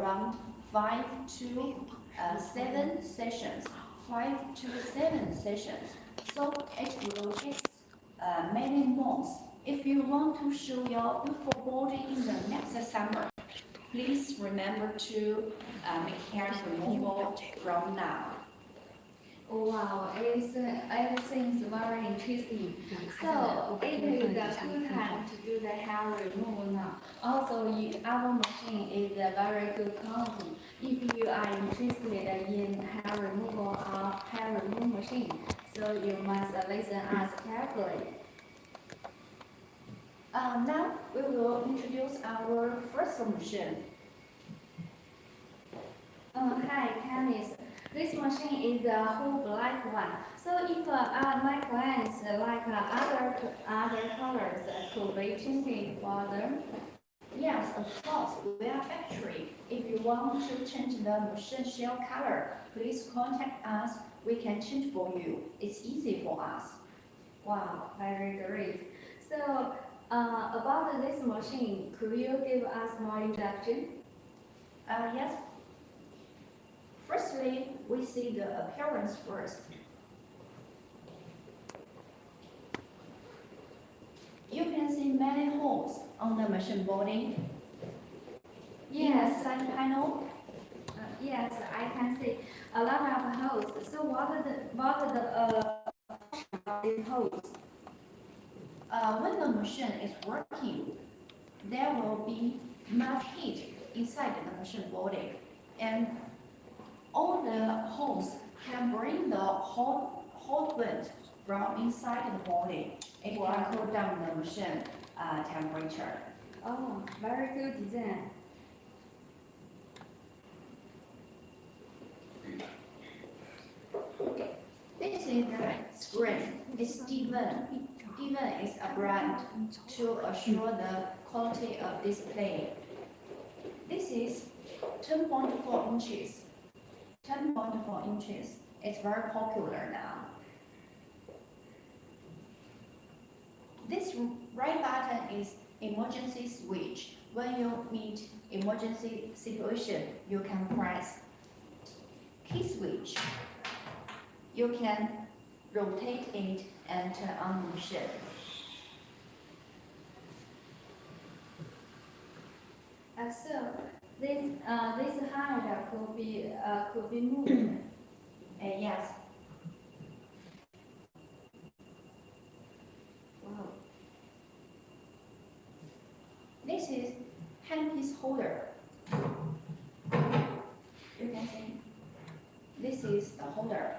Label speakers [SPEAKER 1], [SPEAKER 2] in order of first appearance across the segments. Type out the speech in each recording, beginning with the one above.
[SPEAKER 1] from 5 to 7 sessions. 5 to 7 sessions. So it will take many months. If you want to show your beautiful body in the next summer, please remember to make hair removal from now.
[SPEAKER 2] Wow, everything is very interesting. So it is a good time to do the hair removal now. Also, our machine is a very good quality. If you are interested in hair removal or hair removal machine, so you must listen us carefully.
[SPEAKER 1] Now we will introduce our first machine.
[SPEAKER 2] Hi, Candice. This machine is a whole black one. So if my clients like other colors, could be changed for them?
[SPEAKER 1] Yes, of course, we are factory. If you want to change the machine shell color, please contact us. We can change for you. It's easy for us.
[SPEAKER 2] Wow, very great. So about this machine, could you give us more introduction?
[SPEAKER 1] Yes. Firstly, we see the appearance first. You can see many holes on the machine body.
[SPEAKER 2] Yes.
[SPEAKER 1] In the side panel.
[SPEAKER 2] Yes, I can see a lot of holes. So what are the holes?
[SPEAKER 1] When the machine is working, there will be much heat inside the machine body, and all the holes can bring the hot wind from inside the body. It can cool down the machine temperature.
[SPEAKER 2] Oh, very good design.
[SPEAKER 1] This is the screen. It's Devon. Devon is a brand to assure the quality of display. This is 10.4 inches. 10.4 inches. It's very popular now. This right button is emergency switch. When you meet emergency situation, you can press key switch. You can rotate it and turn on the machine.
[SPEAKER 2] So this height could be moved.
[SPEAKER 1] Yes.
[SPEAKER 2] Wow.
[SPEAKER 1] This is handpiece holder. You can see. This is the holder.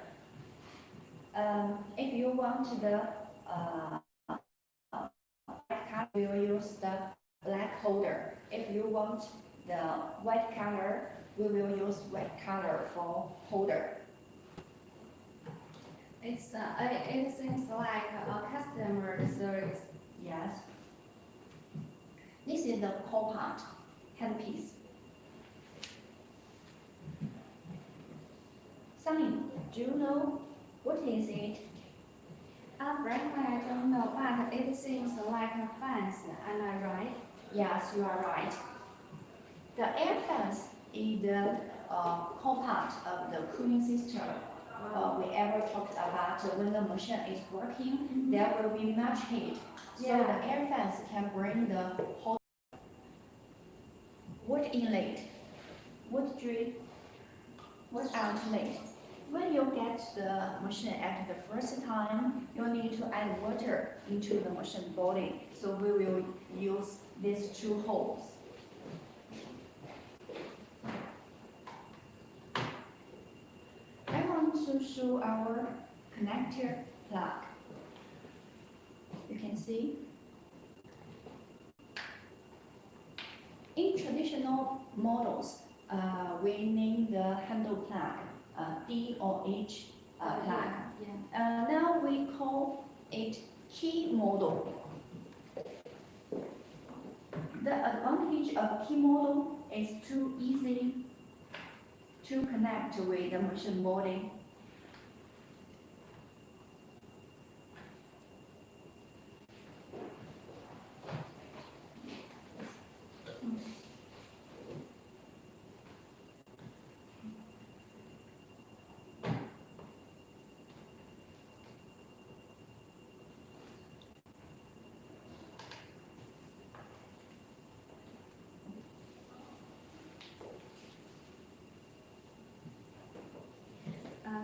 [SPEAKER 1] If you want the black color, we will use the black holder. If you want the white color, we will use white color for holder.
[SPEAKER 2] It seems like a customer service.
[SPEAKER 1] Yes. This is the core part, handpiece. Sunny, do you know what is it?
[SPEAKER 2] Frankly, I don't know, but it seems like a fence. Am I right?
[SPEAKER 1] Yes, you are right. The air fans is the core part of the cooling system. We ever talked about when the machine is working, there will be much heat. So the air fans can bring the hot water inlet, water drain, water outlet. When you get the machine at the first time, you need to add water into the machine body. So we will use these two holes. I want to show our connector plug. You can see. In traditional models, we name the handle plug D or H plug. Now we call it key model. The advantage of key model is too easy to connect with the machine body.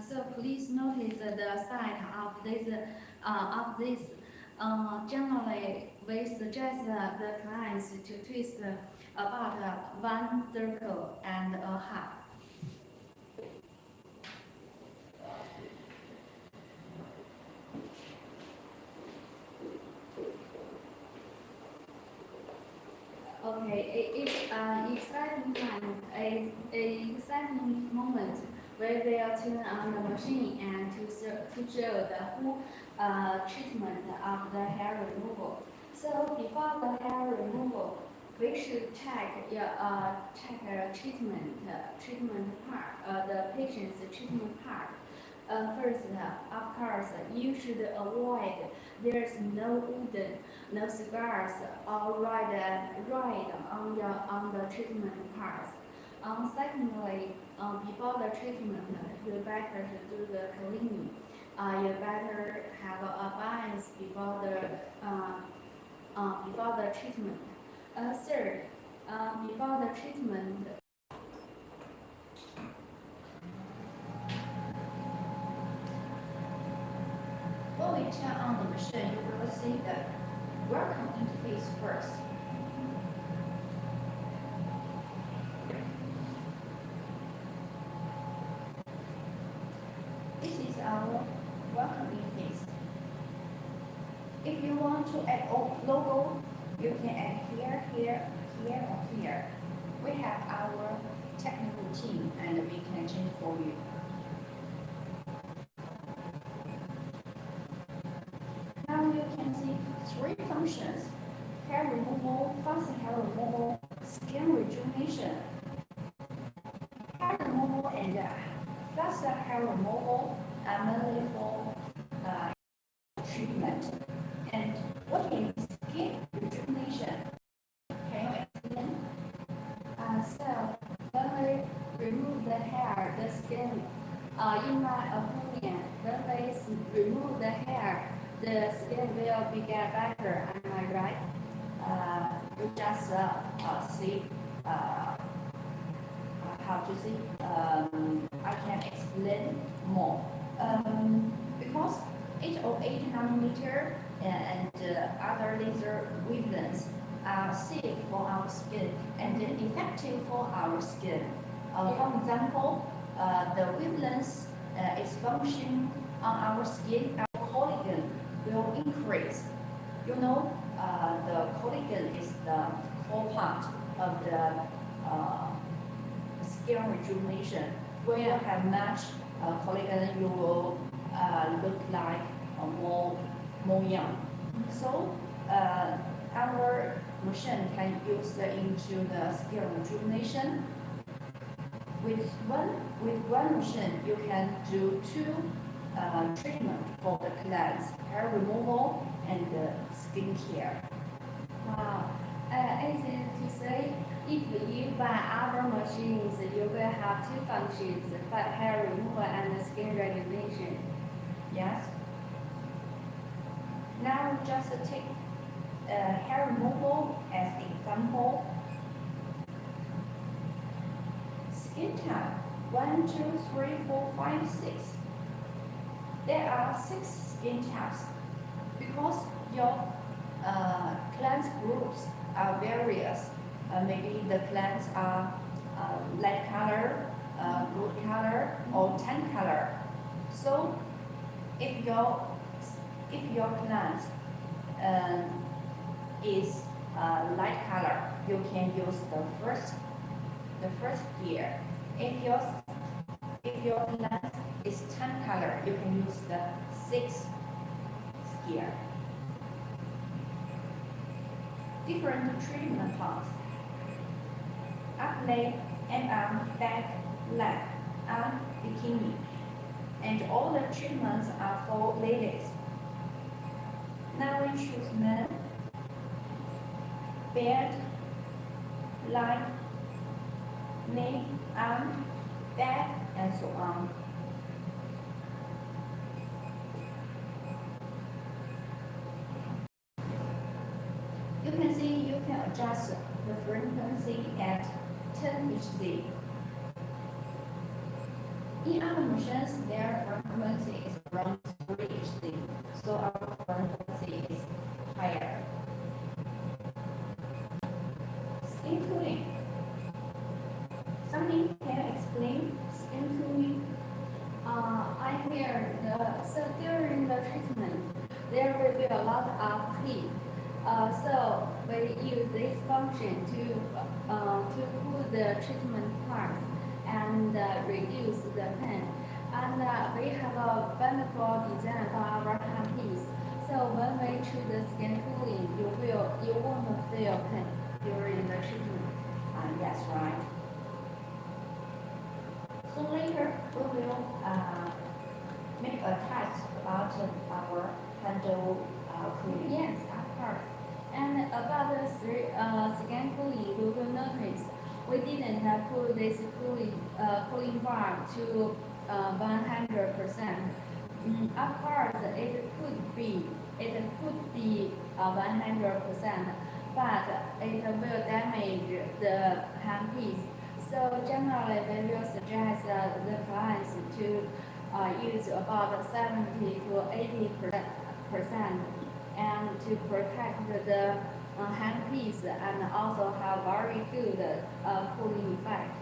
[SPEAKER 2] So please notice the side of this. Generally, we suggest the clients to twist about one circle and a half. Okay, it's an exciting time, an exciting moment. We will turn on the machine and to show the full treatment of the hair removal. So before the hair removal, we should check treatment part, the patient's treatment part. First, of course, you should avoid there's no wooden, no cigars or ride on the treatment parts. Secondly, before the treatment, you better to do the cleaning. You better have a balance before the treatment. Third, before the treatment,
[SPEAKER 1] when we turn on the machine, you will see the welcome interface first. This is our welcome interface. If you want to add a logo, you can add here, here, here, or here. We have our technical team and we can change for you. Now you can see three functions: hair removal, fast hair removal, skin rejuvenation. Hair removal and fast hair removal are mainly for treatment. And what is skin rejuvenation? Can you explain?
[SPEAKER 2] So when we remove the hair, the skin, in my opinion, when we remove the hair, the skin will be get better. Am I right?
[SPEAKER 1] You just see how to see. I can explain more. Because 808 nanometer and other laser wavelengths are safe for our skin and effective for our skin. For example, the wavelength is functioning on our skin, our collagen will increase. You know, the collagen is the core part of the skin rejuvenation. When you have much collagen, you will look like more young. So our machine can use into the skin rejuvenation. With one machine, you can do two treatment for the cleanse, hair removal, and skincare.
[SPEAKER 2] Wow. Easy to say, if you buy our machines, you will have two functions, hair removal and skin rejuvenation.
[SPEAKER 1] Yes. Now just take hair removal as example. Skin type 1, 2, 3, 4, 5, 6. There are 6 skin types because your cleanse groups are various. Maybe the cleanse are light color, good color, or tan color. So if your cleanse is light color, you can use the first gear. If your cleanse is tan color, you can use the 6th gear. Different treatment parts: up leg, arm, back, leg, arm, bikini. And all the treatments are for ladies. Now we choose men, beard, leg, neck, arm, back, and so on. You can see you can adjust the frequency at 10 Hz. In other machines, their frequency is around 3 Hz, so our frequency is higher. Skin cooling. Something can you explain skin cooling?
[SPEAKER 2] I hear so during the treatment, there will be a lot of heat. So we use this function to cool the treatment parts and reduce the pain. And we have a wonderful design for our handpiece. So when we treat the skin cooling, you won't feel pain during the treatment.
[SPEAKER 1] Yes, right. So later we will make a test about our handle cooling.
[SPEAKER 2] Yes, of course. And about the skin cooling, you will notice we didn't put this cooling bar to 100%. Of course, it could be 100%, but it will damage the handpiece. So generally, we will suggest the clients to use about 70 to 80%, and to protect the handpiece and also have very good cooling effect.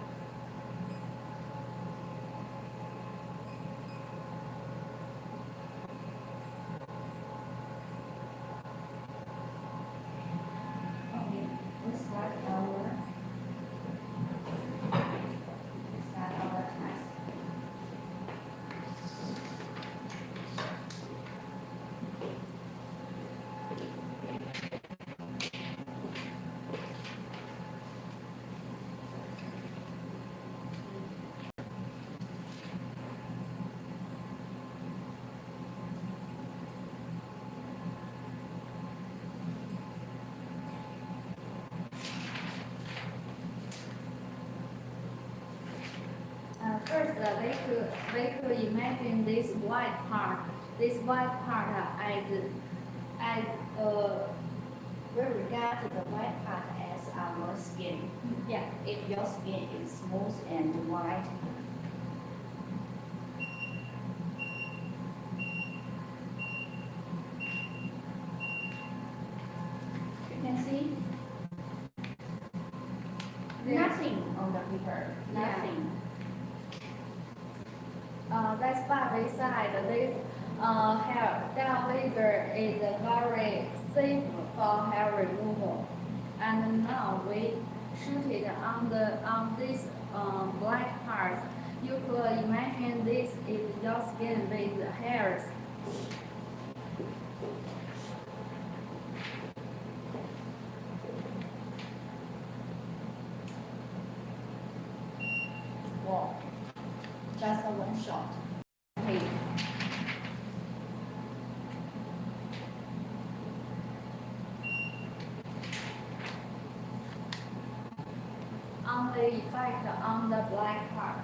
[SPEAKER 1] Okay, we start our test.
[SPEAKER 2] First, we could imagine this white part as
[SPEAKER 1] We regard the white part as our skin.
[SPEAKER 2] yeah.
[SPEAKER 1] If your skin is smooth and white, you can see nothing on the paper,
[SPEAKER 2] Yeah.
[SPEAKER 1] nothing.
[SPEAKER 2] That's why we said this hair down laser is very safe for hair removal. And now we shoot it on this black part. You could imagine this is your skin with hairs.
[SPEAKER 1] Wow, just a one shot. Okay.
[SPEAKER 2] On the effect on the black part.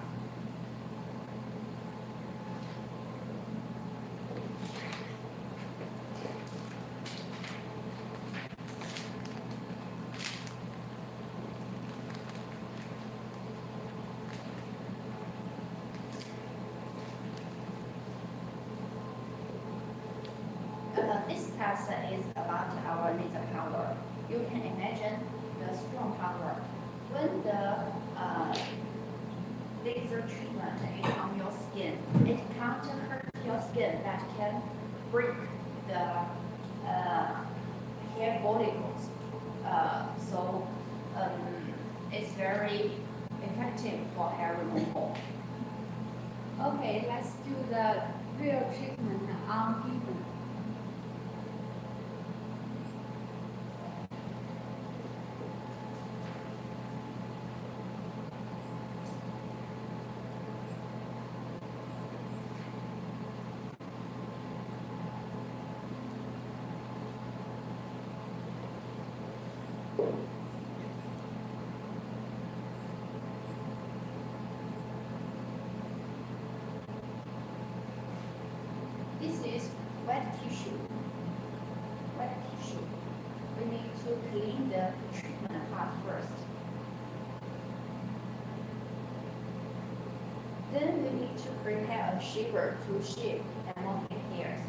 [SPEAKER 1] This test is about our laser powder. You can imagine the strong powder. When the laser treatment is on your skin, it can't hurt your skin, that can break the hair follicles. It's very effective for hair removal.
[SPEAKER 2] Okay, let's do the real treatment on people.
[SPEAKER 1] This is wet tissue. Wet tissue. We need to clean the treatment part first. Then we need to prepare a shaver to shape and molding hairs.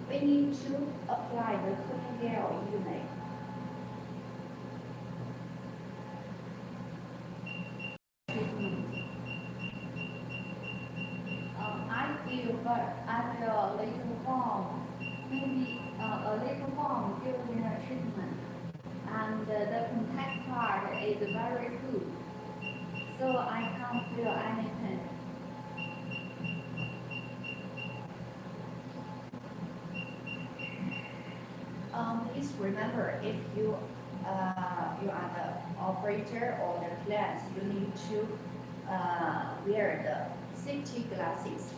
[SPEAKER 1] We need to apply the cooling gel evenly. I feel, but I feel a little warm, maybe a little warm during the treatment. And the contact part is very good, so I can't feel anything. Please remember, if you are the operator or the client, you need to wear the safety glasses.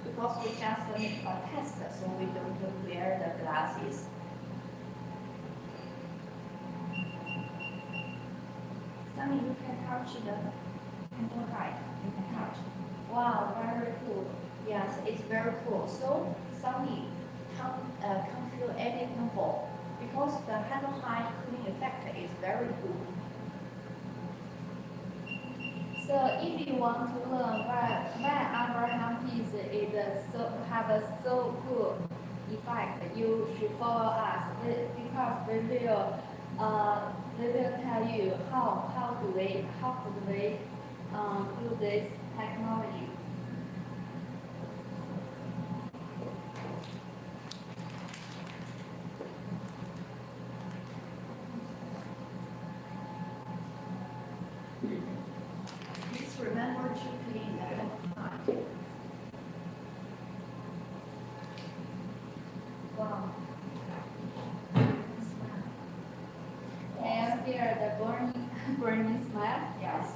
[SPEAKER 1] Because we just make a test, so we don't wear the glasses. Sunny, you can touch the handle height. You can touch. Wow, very cool. Yes, it's very cool. So Sunny can't feel any comfort because the handle height cooling effect is very good.
[SPEAKER 2] So if you want to learn why our handpiece is have a so good effect, you should follow us because we will tell you how could we do this technology.
[SPEAKER 1] Please remember to clean the handle height.
[SPEAKER 2] Wow. Can you hear the burning smell?
[SPEAKER 1] Yes.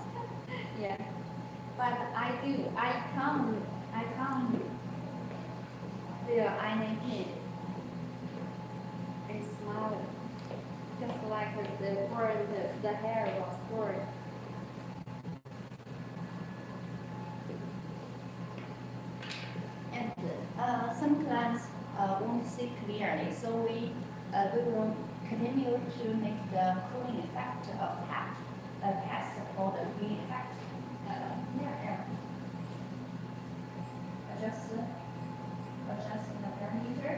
[SPEAKER 2] Yeah. But I can't feel any pain. It smells just like the hair was burned.
[SPEAKER 1] And some clients won't see clearly, so we will continue to make the cooling effect of test for the cooling effect. Yeah. Adjust the parameter.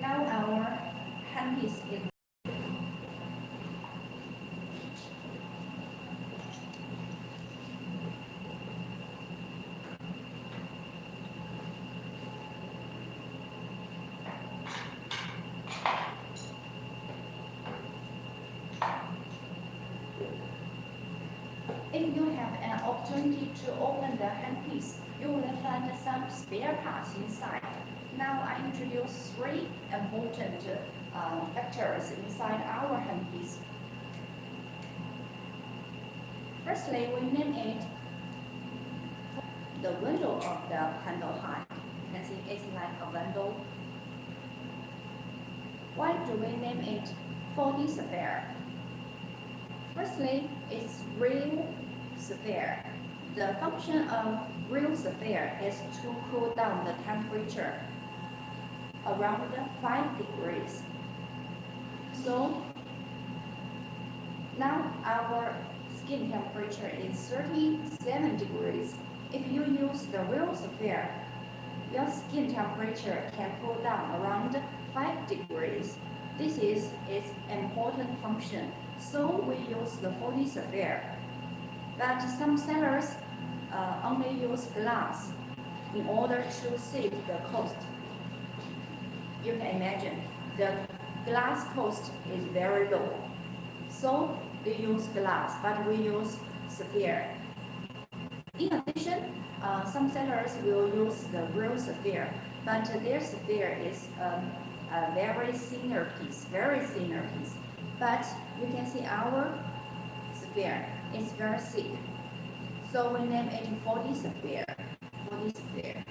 [SPEAKER 1] Now our handpiece is if you have an opportunity to open the handpiece, you will find some spare parts inside. Now I introduce three important factors inside our handpiece. Firstly, we name it the window of the handle height. You can see it's like a window. Why do we name it 4D sphere? Firstly, it's real sphere. The function of real sphere is to cool down the temperature around 5 degrees. So now our skin temperature is 37 degrees. If you use the real sphere, your skin temperature can cool down around 5 degrees. This is its important function, so we use the 4D sphere. But some sellers only use glass in order to save the cost. You can imagine the glass cost is very low. So they use glass, but we use sphere. In addition, some sellers will use the real sphere, but their sphere is a very thinner piece. But you can see our sphere is very thick. So we name it 4D sphere. 4D sphere.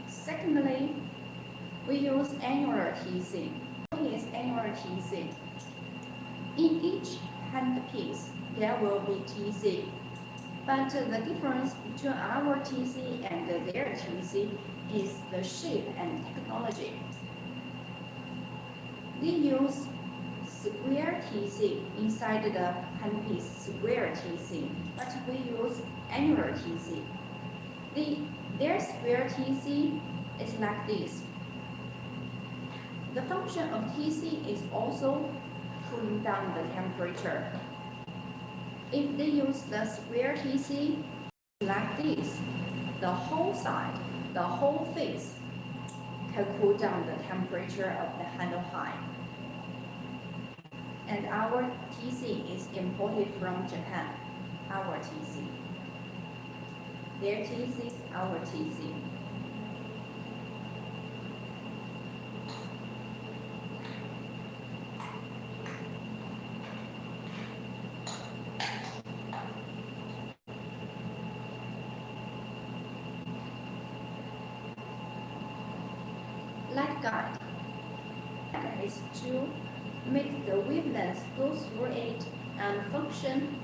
[SPEAKER 1] Secondly, we use annular teasing. What is annular teasing? In each handpiece, there will be teasing. But the difference between our TC and their TC is the shape and technology. They use square TC inside the handpiece, square TC, but we use annular TC. Their square TC is like this. The function of TC is also cooling down the temperature. If they use the square TC like this, the whole side, the whole face can cool down the temperature of the handle height. And our TC is imported from Japan, our TC. Their TC, our TC. Light guide is to make the wavelength go through it and function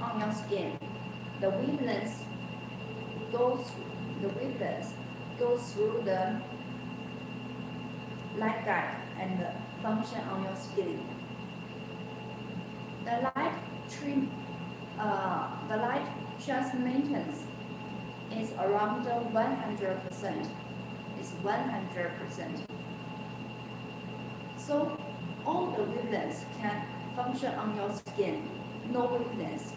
[SPEAKER 1] on your skin. The wavelength goes through the light guide and function on your skin. The light transmittance is around 100%. Is 100%. So all the wavelengths can function on your skin. No wavelengths,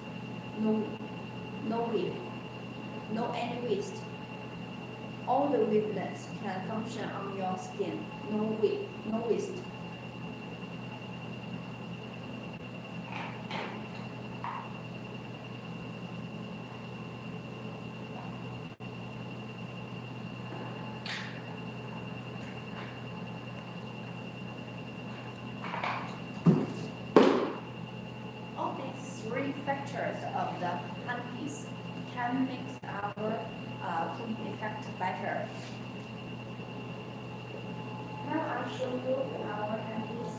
[SPEAKER 1] no wave, no any waste. All the wavelengths can function on your skin. No wave, no waste. Three factors of the handpiece can make our cooling effect better. Now I show you our handpiece.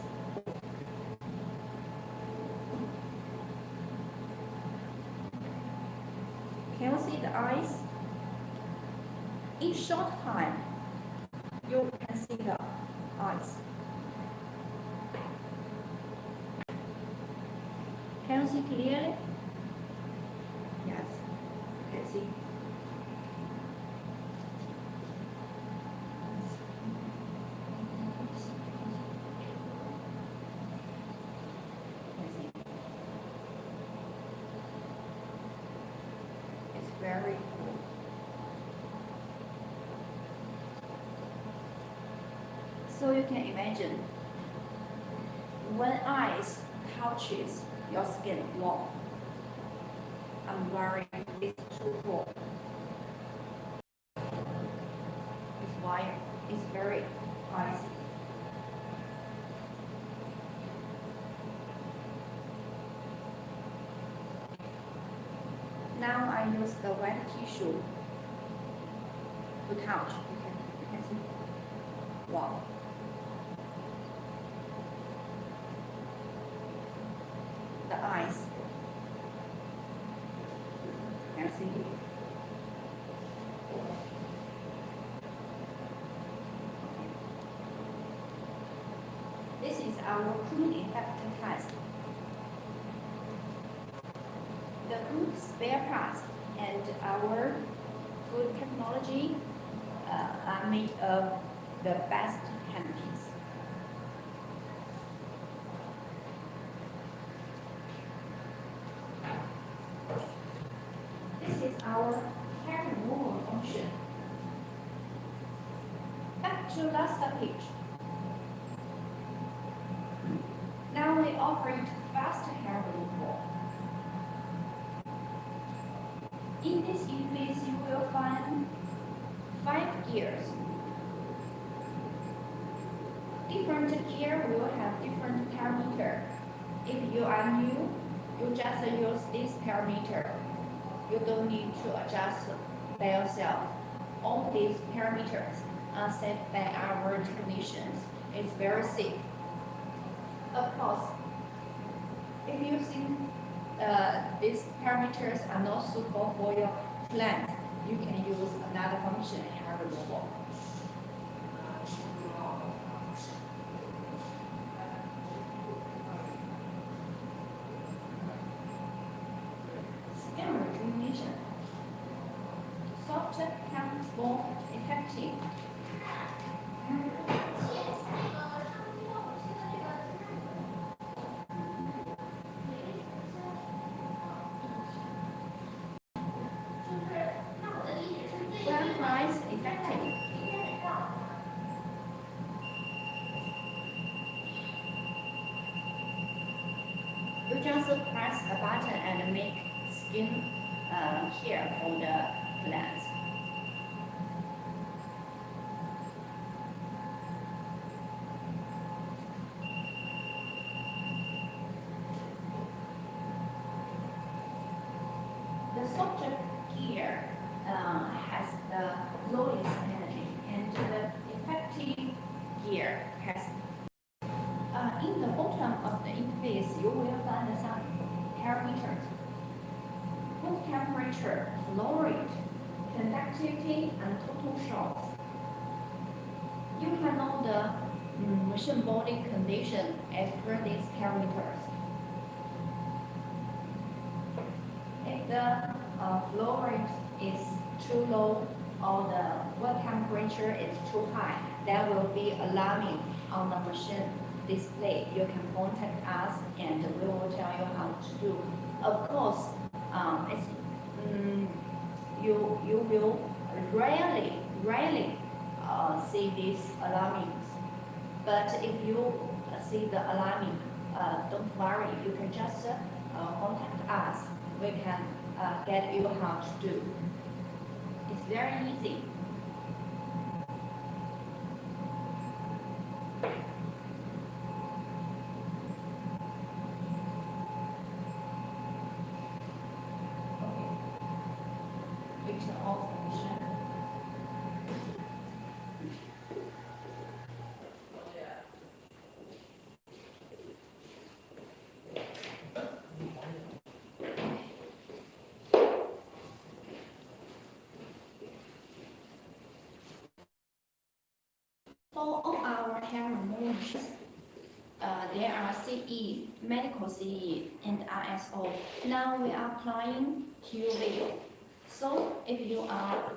[SPEAKER 1] Can you see the eyes? In short time, you can see the eyes. Can you see clearly? Yes, you can see. It's very cool. So you can imagine when ice touches your skin warm. I'm wearing this too cool. It's wire. It's very icy. Now I use the wet tissue to touch. You can see. Wow. The eyes. Can you see? This is our cooling effect test. the good spare parts and our good technology are made of the best handpiece. This is our hair removal function. Back to last page. Now we operate fast hair removal. In this interface, you will find 5 gears. Different gear will have different parameter. If you are new, you just use this parameter. You don't need to adjust by yourself. All these parameters are set by our technicians. It's very safe. Of course, if you think these parameters are not suitable for your plant, you can use another function, hair removal. Skin rejuvenation. Soft becomes more effective. Well priced, effective. You just press a button and make skin care for the plants. The subject gear has the lowest energy, and the effective gear has. In the bottom of the interface, you will find some parameters: room temperature, flow rate, conductivity, and total shock. You can know the machine body condition as per these parameters. If the flow rate is too low or the water temperature is too high, that will be alarming on the machine display. You can contact us and we will tell you how to do. Of course, you will rarely see these alarmings. But if you see the alarming, don't worry. You can just contact us. We can get you how to do. It's very easy. Okay. Turn off the machine. For all our hair removal machines, there are CE, medical CE, and ISO. Now we are applying QV. So if you are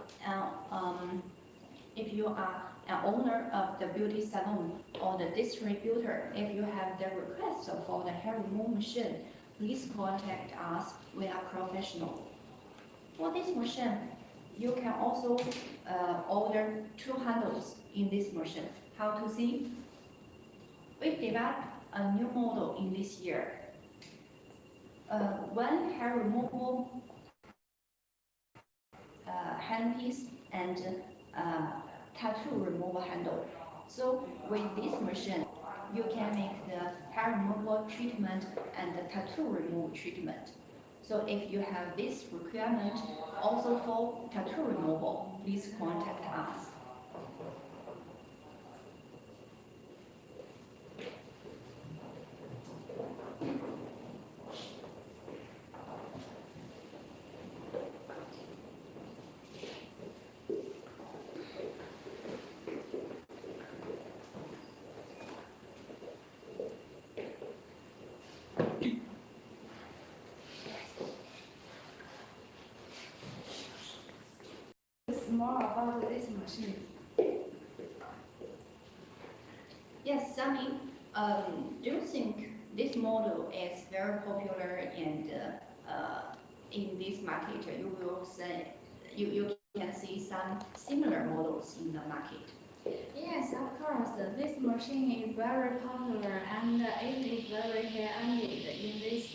[SPEAKER 1] an owner of the beauty salon or the distributor, if you have the request for the hair removal machine, please contact us. We are professional. For this machine, you can also order 2 handles in this machine. How to see? We developed a new model in this year. One hair removal handpiece and tattoo removal handle. So with this machine, you can make the hair removal treatment and the tattoo removal treatment. So if you have this requirement also for tattoo removal, please contact us.
[SPEAKER 2] more about this machine?
[SPEAKER 1] Yes, Sunny, do you think this model is very popular and in this market you will say you can see some similar models in the market?
[SPEAKER 2] Yes, of course. This machine is very popular and it is very high-ended in this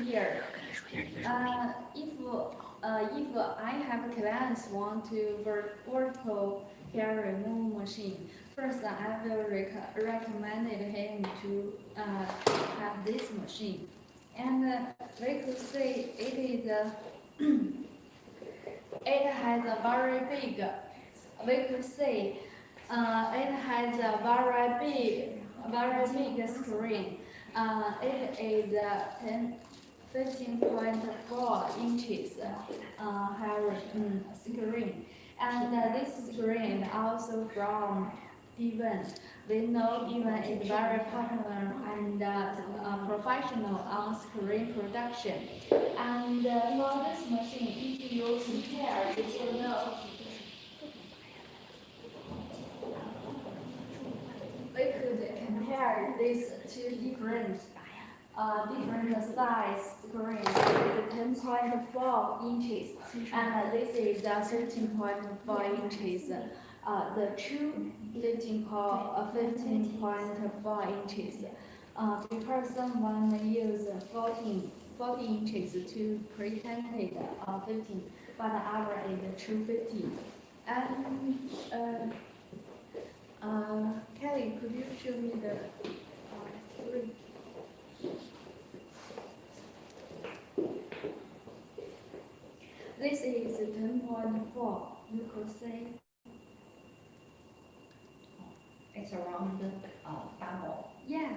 [SPEAKER 2] year. If I have clients want to vertical hair removal machine, first I will recommend him to have this machine. And we could say it is it has a very big. We could say it has a very big screen. It is 15.4 inches screen, and this screen also from Devon. We know Devon is very popular and professional on screen production. And for this machine, if you compare, you will know we could compare these two different size screens with 10.4 inches, and this is 13.4 inches. The true 15.4 inches. Because someone use 40 inches to pretend it 15, but our is true 15. And Kelly, could you show me the screen? This is 10.4. You could say
[SPEAKER 1] It's around double.
[SPEAKER 2] yeah.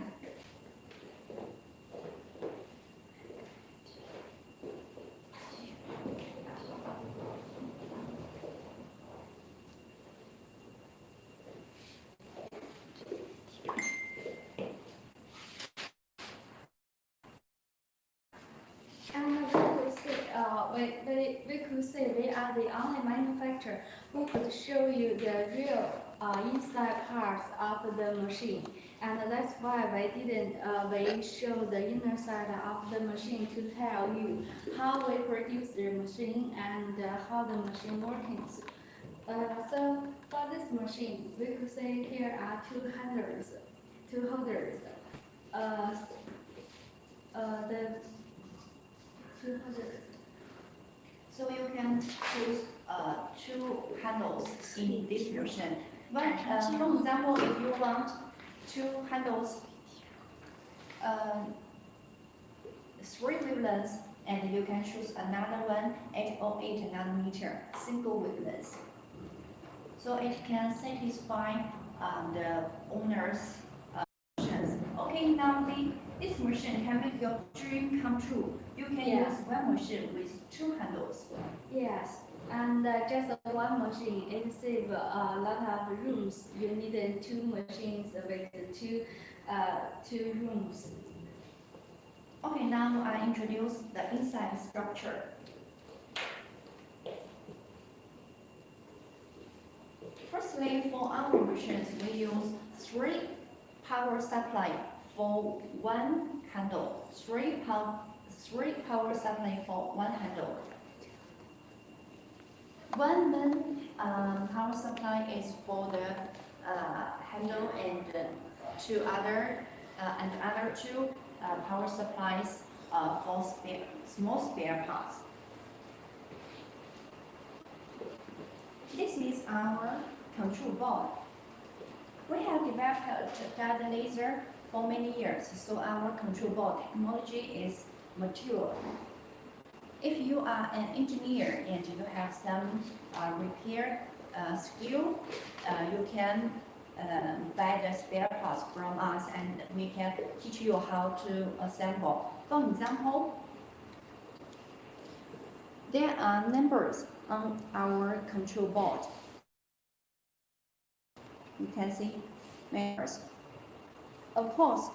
[SPEAKER 2] And we could say we are the only manufacturer who could show you the real inside parts of the machine. And that's why we show the inner side of the machine to tell you how we produce the machine and how the machine works. So for this machine, we could say here are two holders. The two holders.
[SPEAKER 1] So you can choose two handles in this machine. But for example, if you want two handles, 3 wavelengths, and you can choose another one 808 nanometer single wavelength. So it can satisfy the owner's options. Okay, now this machine can make your dream come true. You can
[SPEAKER 2] Yeah.
[SPEAKER 1] use one machine with two handles.
[SPEAKER 2] Yes, and just one machine, it saves a lot of rooms. You need two machines with two rooms.
[SPEAKER 1] Okay, now I introduce the inside structure. Firstly, for our machines, we use 3 power supply for one handle. 3 power supply for one handle. One main power supply is for the handle, and other two power supplies for small spare parts. This is our control board. We have developed guide laser for many years, so our control board technology is mature. If you are an engineer and you have some repair skill, you can buy the spare parts from us, and we can teach you how to assemble. For example, there are numbers on our control board. You can see numbers. Of course,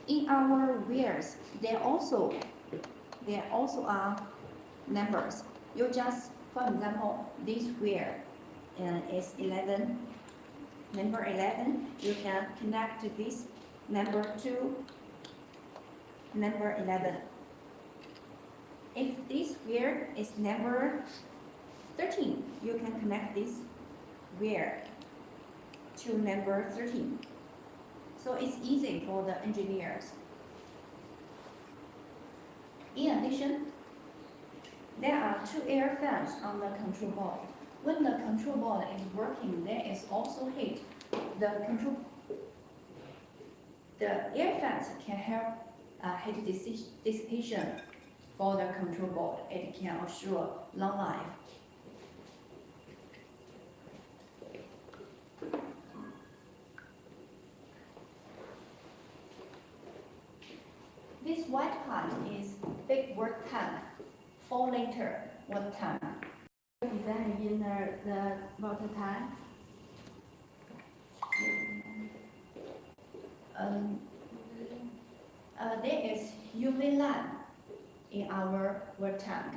[SPEAKER 1] in our wheels, there also are numbers. You just, for example, this wheel is 11, number 11. You can connect this number to number 11. If this wheel is number 13, you can connect this wheel to number 13. So it's easy for the engineers. In addition, there are two air fans on the control board. When the control board is working, there is also heat. The air fans can help heat dissipation for the control board. It can assure long life. This white part is big water tank, 4-liter water tank.
[SPEAKER 2] Design in the water tank.
[SPEAKER 1] There is UV lamp in our water tank.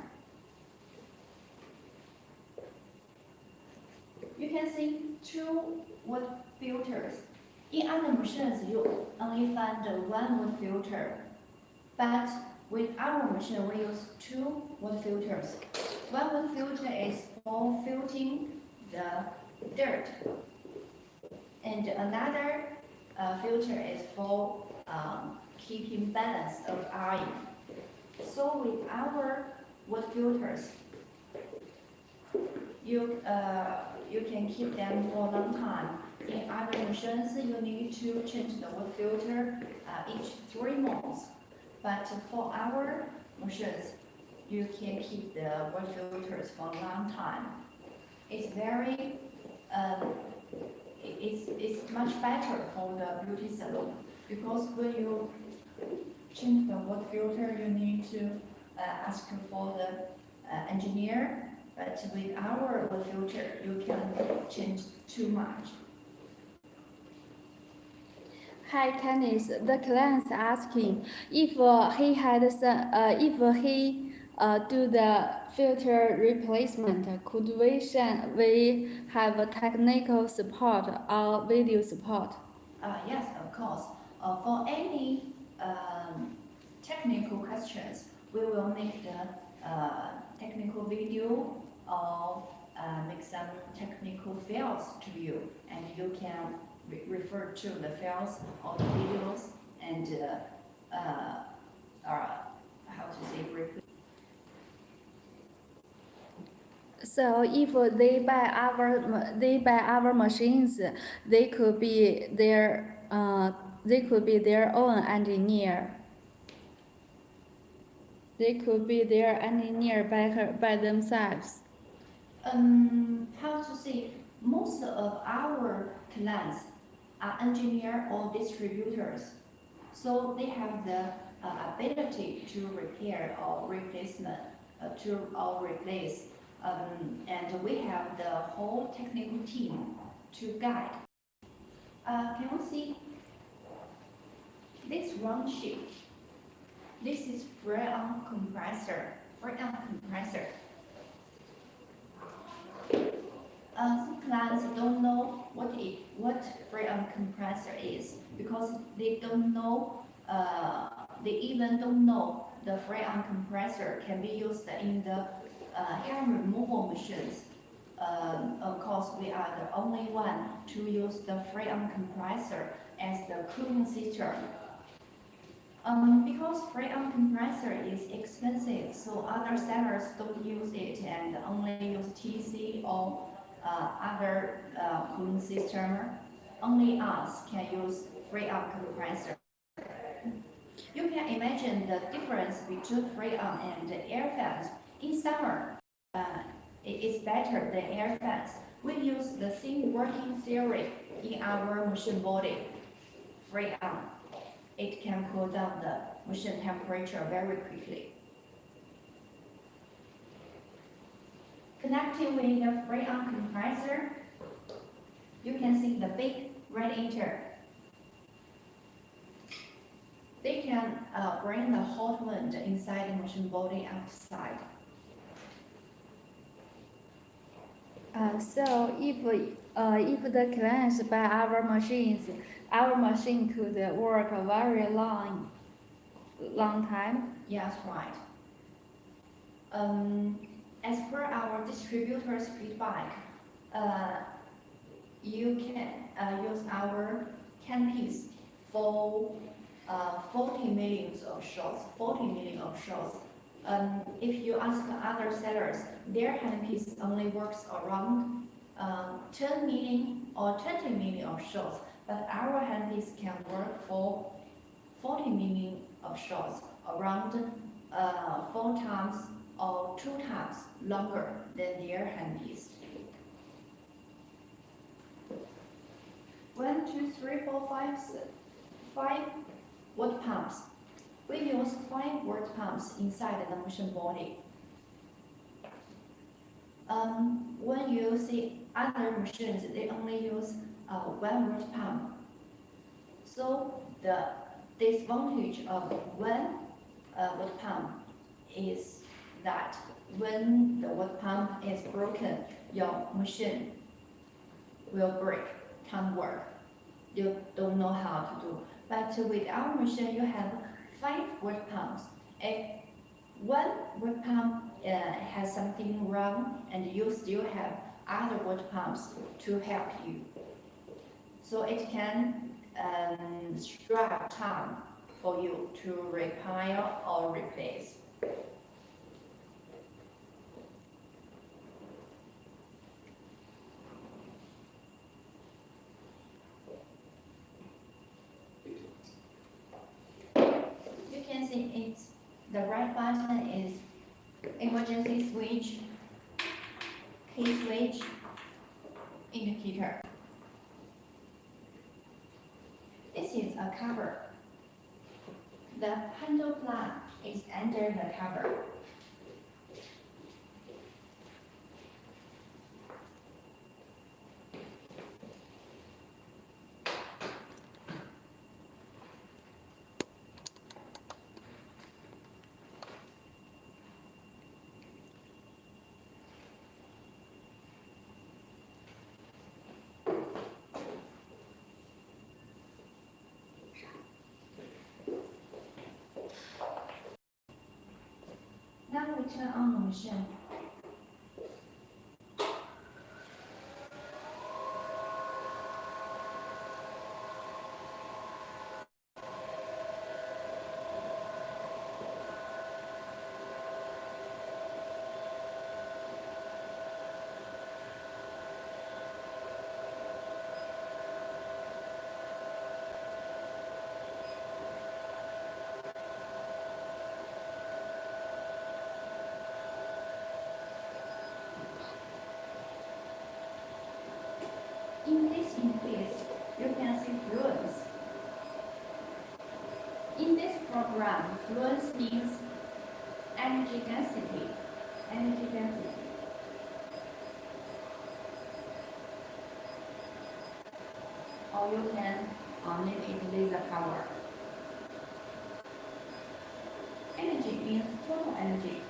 [SPEAKER 1] You can see two water filters. In other machines, you only find one water filter. But with our machine, we use two water filters. One water filter is for filtering the dirt, and another filter is for keeping balance of iron. So with our water filters, you can keep them for a long time. In other machines, you need to change the water filter each 3 months. But for our machines, you can keep the water filters for a long time. It's very, it's much better for the beauty salon, because when you change the water filter, you need to ask for the engineer. But with our water filter, you can change too much.
[SPEAKER 2] Hi, Candice. The client asking if he had some, if he do the filter replacement, could we have a technical support or video support?
[SPEAKER 1] Yes, of course. For any technical questions, we will make the technical video or make some technical files to you, and you can refer to the files or the videos and how to say.
[SPEAKER 2] So if they buy our machines, they could be their own engineer. They could be their engineer by themselves.
[SPEAKER 1] How to say? Most of our clients are engineer or distributors, so they have the ability to repair or replacement replace. And we have the whole technical team to guide. Can you see this round shape? This is Freon compressor. Some clients don't know what Freon compressor is, because they don't know. They even don't know the Freon compressor can be used in the hair removal machines. Of course, we are the only one to use the Freon compressor as the cooling system. Because Freon compressor is expensive, so other sellers don't use it and only use TC or other cooling system. Only us can use Freon compressor. You can imagine the difference between Freon and air fans. In summer, it is better than air fans. We use the same working theory in our machine body. Freon, it can cool down the machine temperature very quickly. Connecting with the Freon compressor, you can see the big radiator. They can bring the hot wind inside the machine body outside.
[SPEAKER 2] So if the class by our machine could work a very long time.
[SPEAKER 1] Yes, right. As per our distributor's feedback, you can use our canpiece for 40 million of shots, 40 million of shots. If you ask other sellers, their handpiece only works around 10 million or 20 million of shots, but our handpiece can work for 40 million of shots, around 4 times or 2 times longer than their handpiece. 1, 2, 3, 4, 5, 5 watt pumps. We use 5 watt pumps inside the machine body. When you see other machines, they only use 1 watt pump. So the disadvantage of 1 watt pump is that when the watt pump is broken, your machine will break, can't work. You don't know how to do. But with our machine, you have 5 watt pumps. If 1 watt pump has something wrong, and you still have other watt pumps to help you. So it can save time for you to repair or replace. You can see it's the right button is emergency switch, key switch, indicator. This is a cover. The handle plug is under the cover. Now we turn on the machine. In this interface, you can see fluence. In this program, fluence means energy density. Energy density. Or you can name it laser power. Energy means total energy.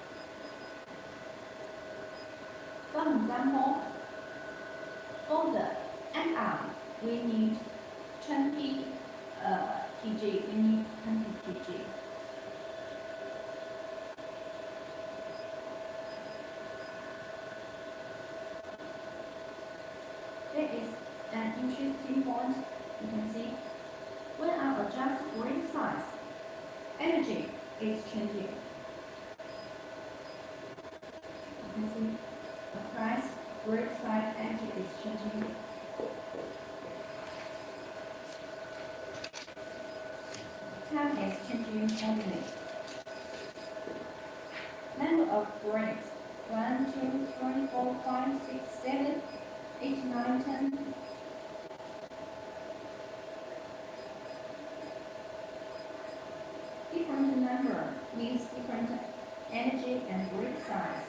[SPEAKER 1] For example, for the end arm, we need 20 kg. We need 20 kg. There is an interesting point. You can see when I adjust brake size, energy is changing. You can see the price, brake size, energy is changing. Time is changing only. Number of brakes: 1, 2, 3, 4, 5, 6, 7, 8, 9, 10. Different number means different energy and brake size.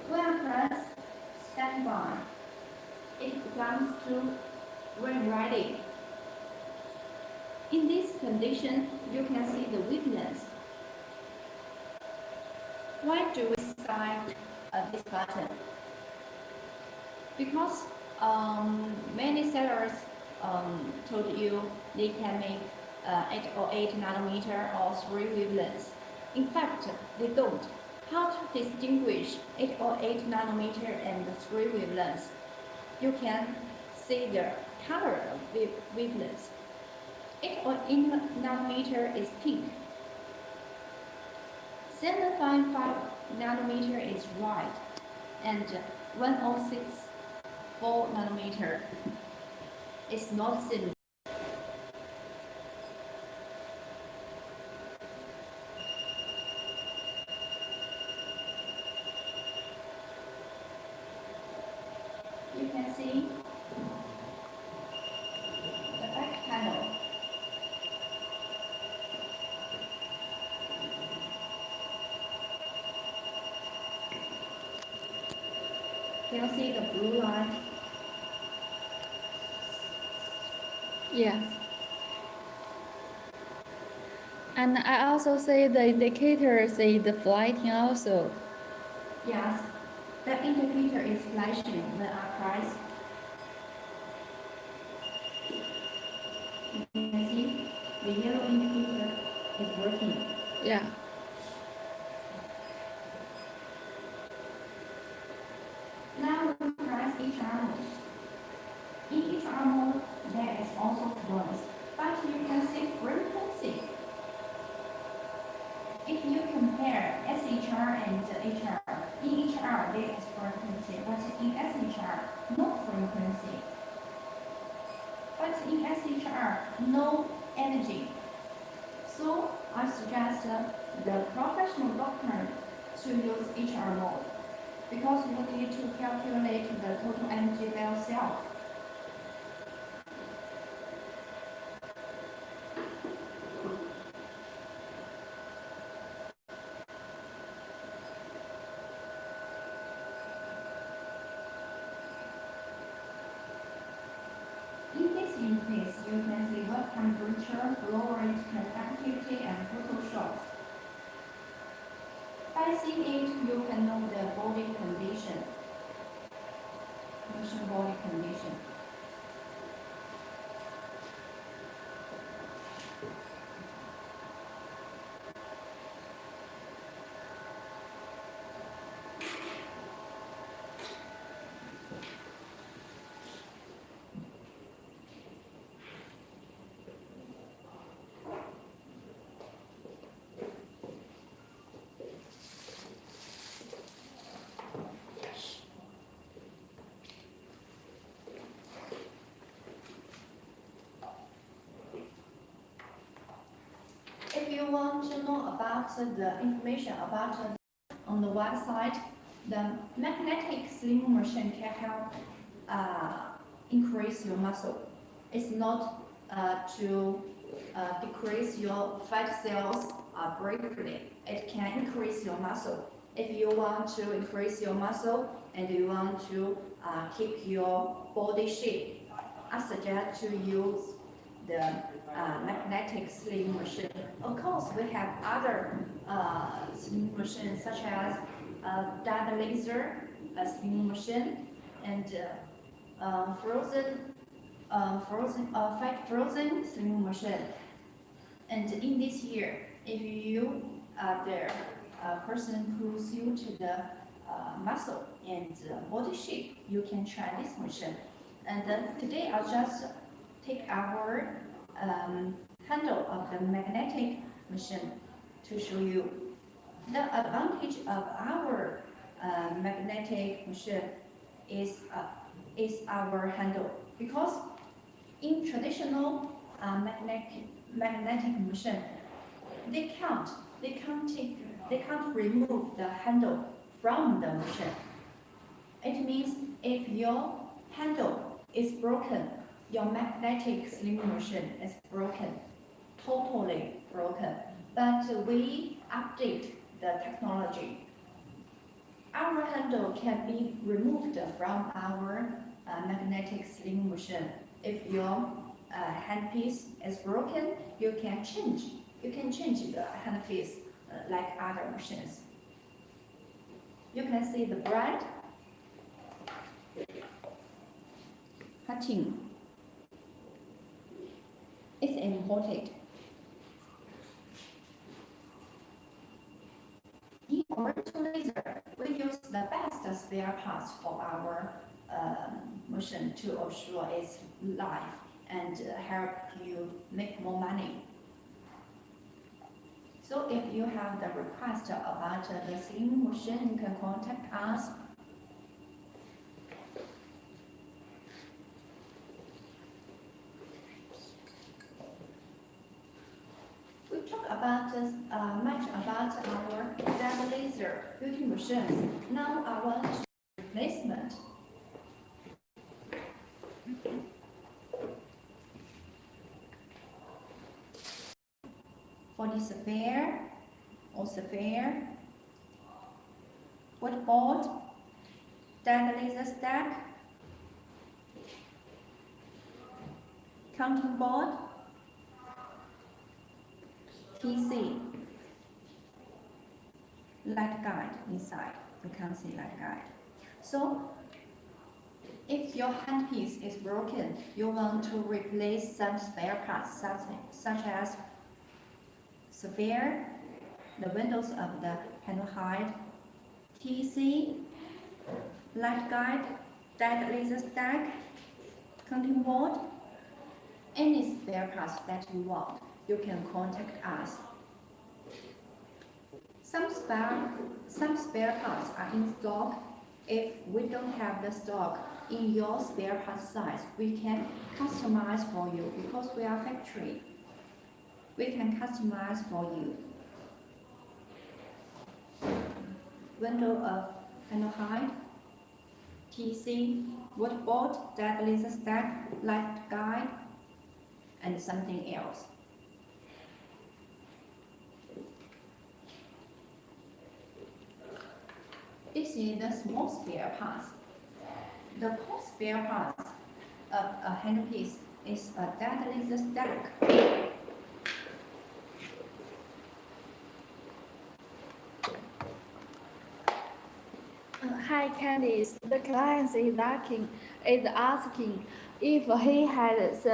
[SPEAKER 1] When I press standby, it belongs to when ready. In this condition, you can see the weakness. Why do we select this button? Because many sellers told you they can make 808 nanometer or 3 wavelengths. In fact, they don't. How to distinguish 808 nanometer and 3 wavelengths? You can see the color of wavelengths. 808 nanometer is pink. 755 nanometer is white, and 1064 nanometer is not seen. You can see the back panel. Can you see the blue line?
[SPEAKER 2] Yes. And I also see the indicator say the flighting also.
[SPEAKER 1] Yes, the indicator is flashing when I press. You can see the yellow indicator is working.
[SPEAKER 2] Yeah.
[SPEAKER 1] Now we press each arm. In each arm, there is also noise, but you can see frequency. If you compare SHR and HR, in HR there is frequency, but in SHR, no frequency. But in SHR, no energy. So I suggest the professional doctor to use HR mode, because you need to calculate the total energy by yourself. In this interface, you can see what temperature, flow rate, conductivity, and photoshots. By seeing it, you can know the body condition, machine body condition. If you want to know about the information about on the website, the magnetic slim machine can help increase your muscle. It's not to decrease your fat cells briefly. It can increase your muscle. If you want to increase your muscle and you want to keep your body shape, I suggest to use the magnetic slim machine. Of course, we have other slim machines such as data laser slim machine and frozen slim machine. And in this year, if you are the person who suit the muscle and body shape, you can try this machine. And today I'll just take our handle of the magnetic machine to show you. The advantage of our magnetic machine is our handle, because in traditional magnetic machine, they can't remove the handle from the machine. It means if your handle is broken, your magnetic slim machine is broken, totally broken. But we update the technology. Our handle can be removed from our magnetic slim machine. If your handpiece is broken, you can change the handpiece like other machines. You can see the brand. Cutting. It's imported. In order to laser, we use the best spare parts for our machine to assure its life and help you make more money. So if you have the request about the sewing machine, you can contact us. We talk about much about our dead laser beauty machines. Now I want replacement. For the sphere or sphere, whiteboard, dead laser stack, counting board, TC, light guide inside. You can see light guide. So, if your handpiece is broken, you want to replace some spare parts such as sphere, the windows of the panel height, TC, light guide, dead laser stack, counting board, any spare parts that you want, you can contact us. Some spare parts are in stock. If we don't have the stock in your spare parts size, we can customize for you because we are factory. We can customize for you. Window of panel height, TC, whiteboard, dead laser stack, light guide, and something else. This is the small spare parts. The core spare parts of a handpiece is a dead laser stack.
[SPEAKER 2] Hi Candice, the client is asking if he has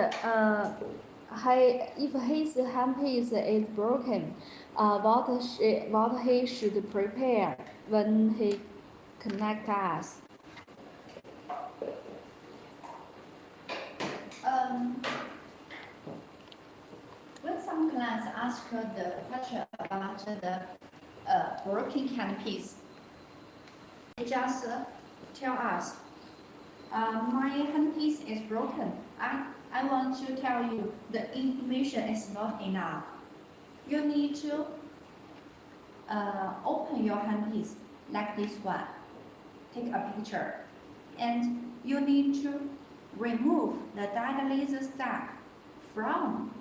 [SPEAKER 2] if his handpiece is broken, what he should prepare when he connect us.
[SPEAKER 1] When some clients ask the question about the broken handpiece, they just tell us, my handpiece is broken. I want to tell you the information is not enough. You need to open your handpiece like this one. Take a picture. And you need to remove the dead laser stack from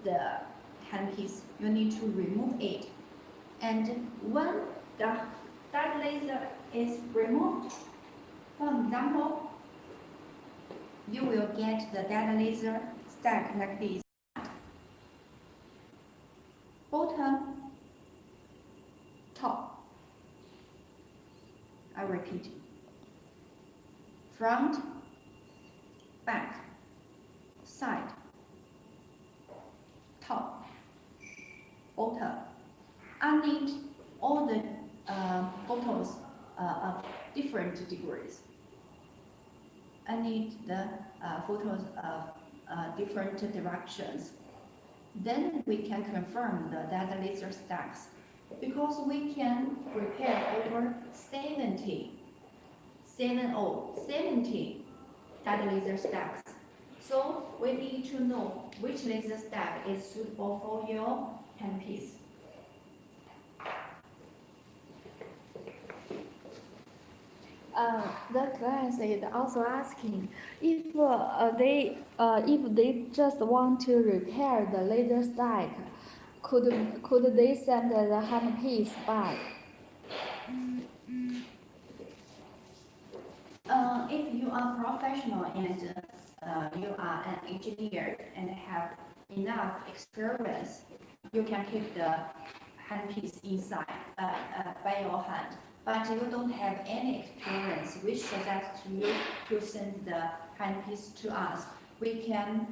[SPEAKER 1] the handpiece. You need to remove it. And when the dead laser is removed, for example, you will get the dead laser stack like this. Bottom, top. I repeat. Front, back, side, top, bottom. I need all the photos of different degrees. I need the photos of different directions. Then we can confirm the dead laser stacks because we can repair over 70 dead laser stacks. So we need to know which laser stack is suitable for your handpiece.
[SPEAKER 2] The client is also asking if they just want to repair the laser stack, could they send the handpiece back?
[SPEAKER 1] If you are professional and you are an engineer and have enough experience, you can keep the handpiece inside by your hand. but you don't have any experience, we suggest you to send the handpiece to us. We can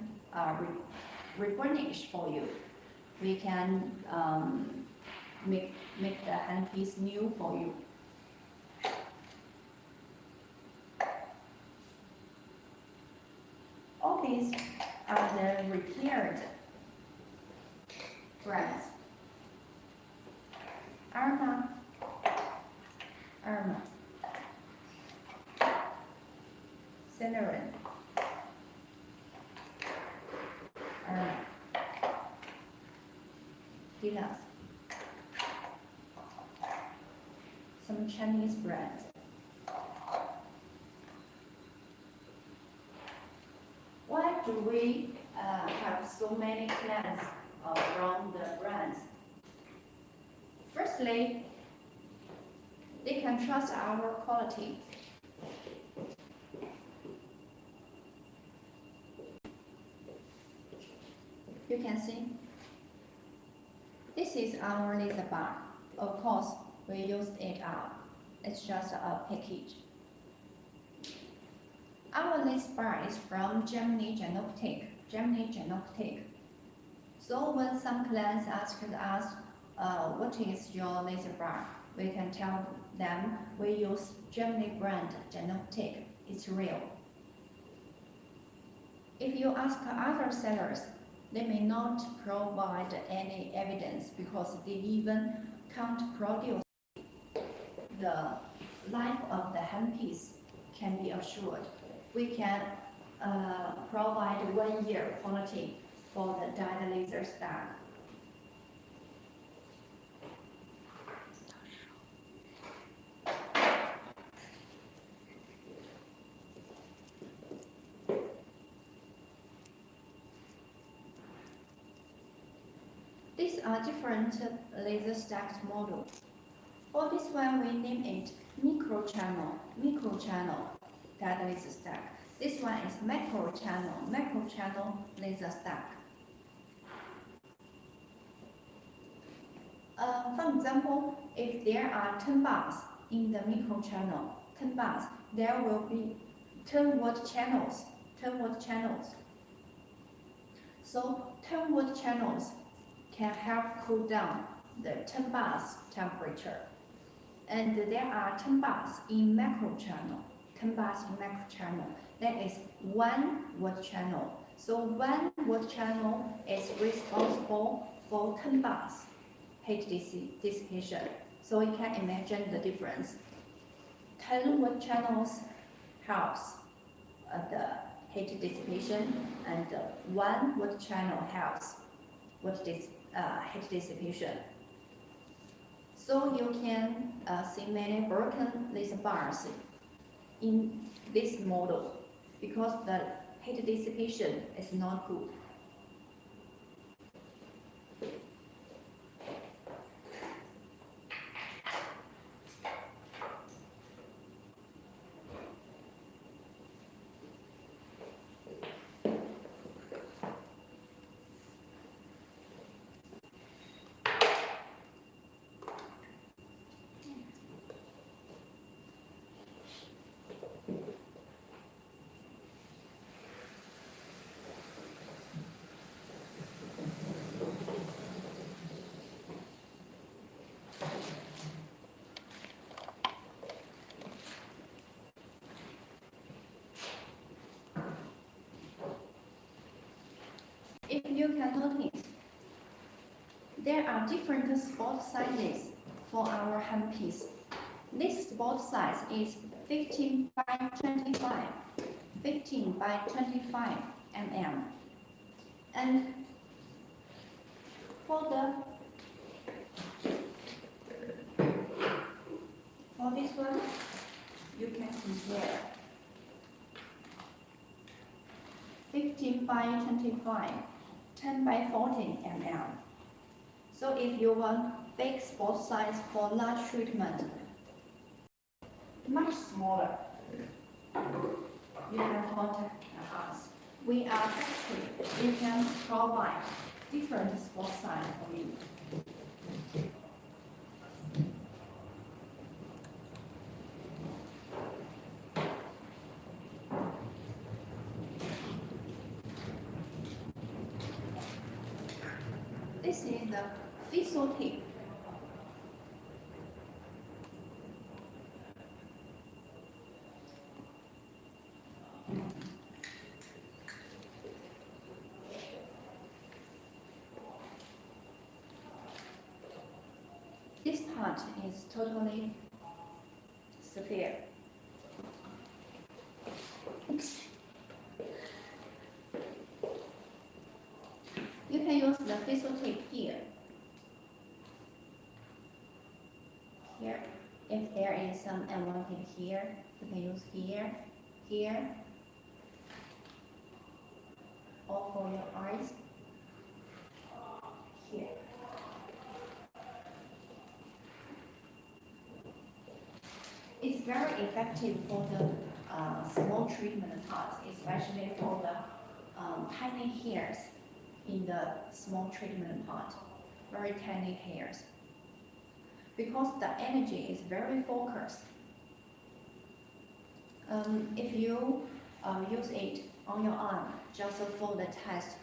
[SPEAKER 1] reburnish for you. We can make the handpiece new for you. All these are the repaired brands. Arma, Cinerin, Deluxe, some Chinese brands. Why do we have so many plans from the brands? Firstly, they can trust our quality. You can see, this is our laser bar. Of course, we used it up. It's just a package. Our laser bar is from Germany Jenoptik. So when some clients ask us, what is your laser bar? We can tell them we use Germany brand Jenoptik. It's real. If you ask other sellers, they may not provide any evidence because they even can't produce. The life of the handpiece can be assured. We can provide 1 year quality for the dyed laser stack. These are different laser stacks models. For this one, we name it micro channel dyed laser stack. This one is macro channel laser stack. For example, if there are 10 bars in the micro channel, 10 bars, there will be 10 watt channels. So 10 watt channels can help cool down the 10 bars temperature. And there are 10 bars in macro channel. That is 1 watt channel. So 1 watt channel is responsible for 10 bars heat dissipation. So you can imagine the difference. 10 watt channels helps the heat dissipation, and 1 watt channel helps heat dissipation. So you can see many broken laser bars in this model because the heat dissipation is not good. If you can notice, there are different spot sizes for our handpiece. This spot size is 15 by 25 mm. And for this one, you can compare 15 by 25, 10 by 14 mm. So if you want big spot size for large treatment, much smaller, you can contact us. We are factory. We can provide different spot size for you. This is the facial tip. This part is totally sphere. You can use the facial tape here. Here, if there is some unwanted here, you can use here, here, or for your eyes, here. It's very effective for the small treatment parts, especially for the tiny hairs in the small treatment part, very tiny hairs. Because the energy is very focused. If you use it on your arm just for the test,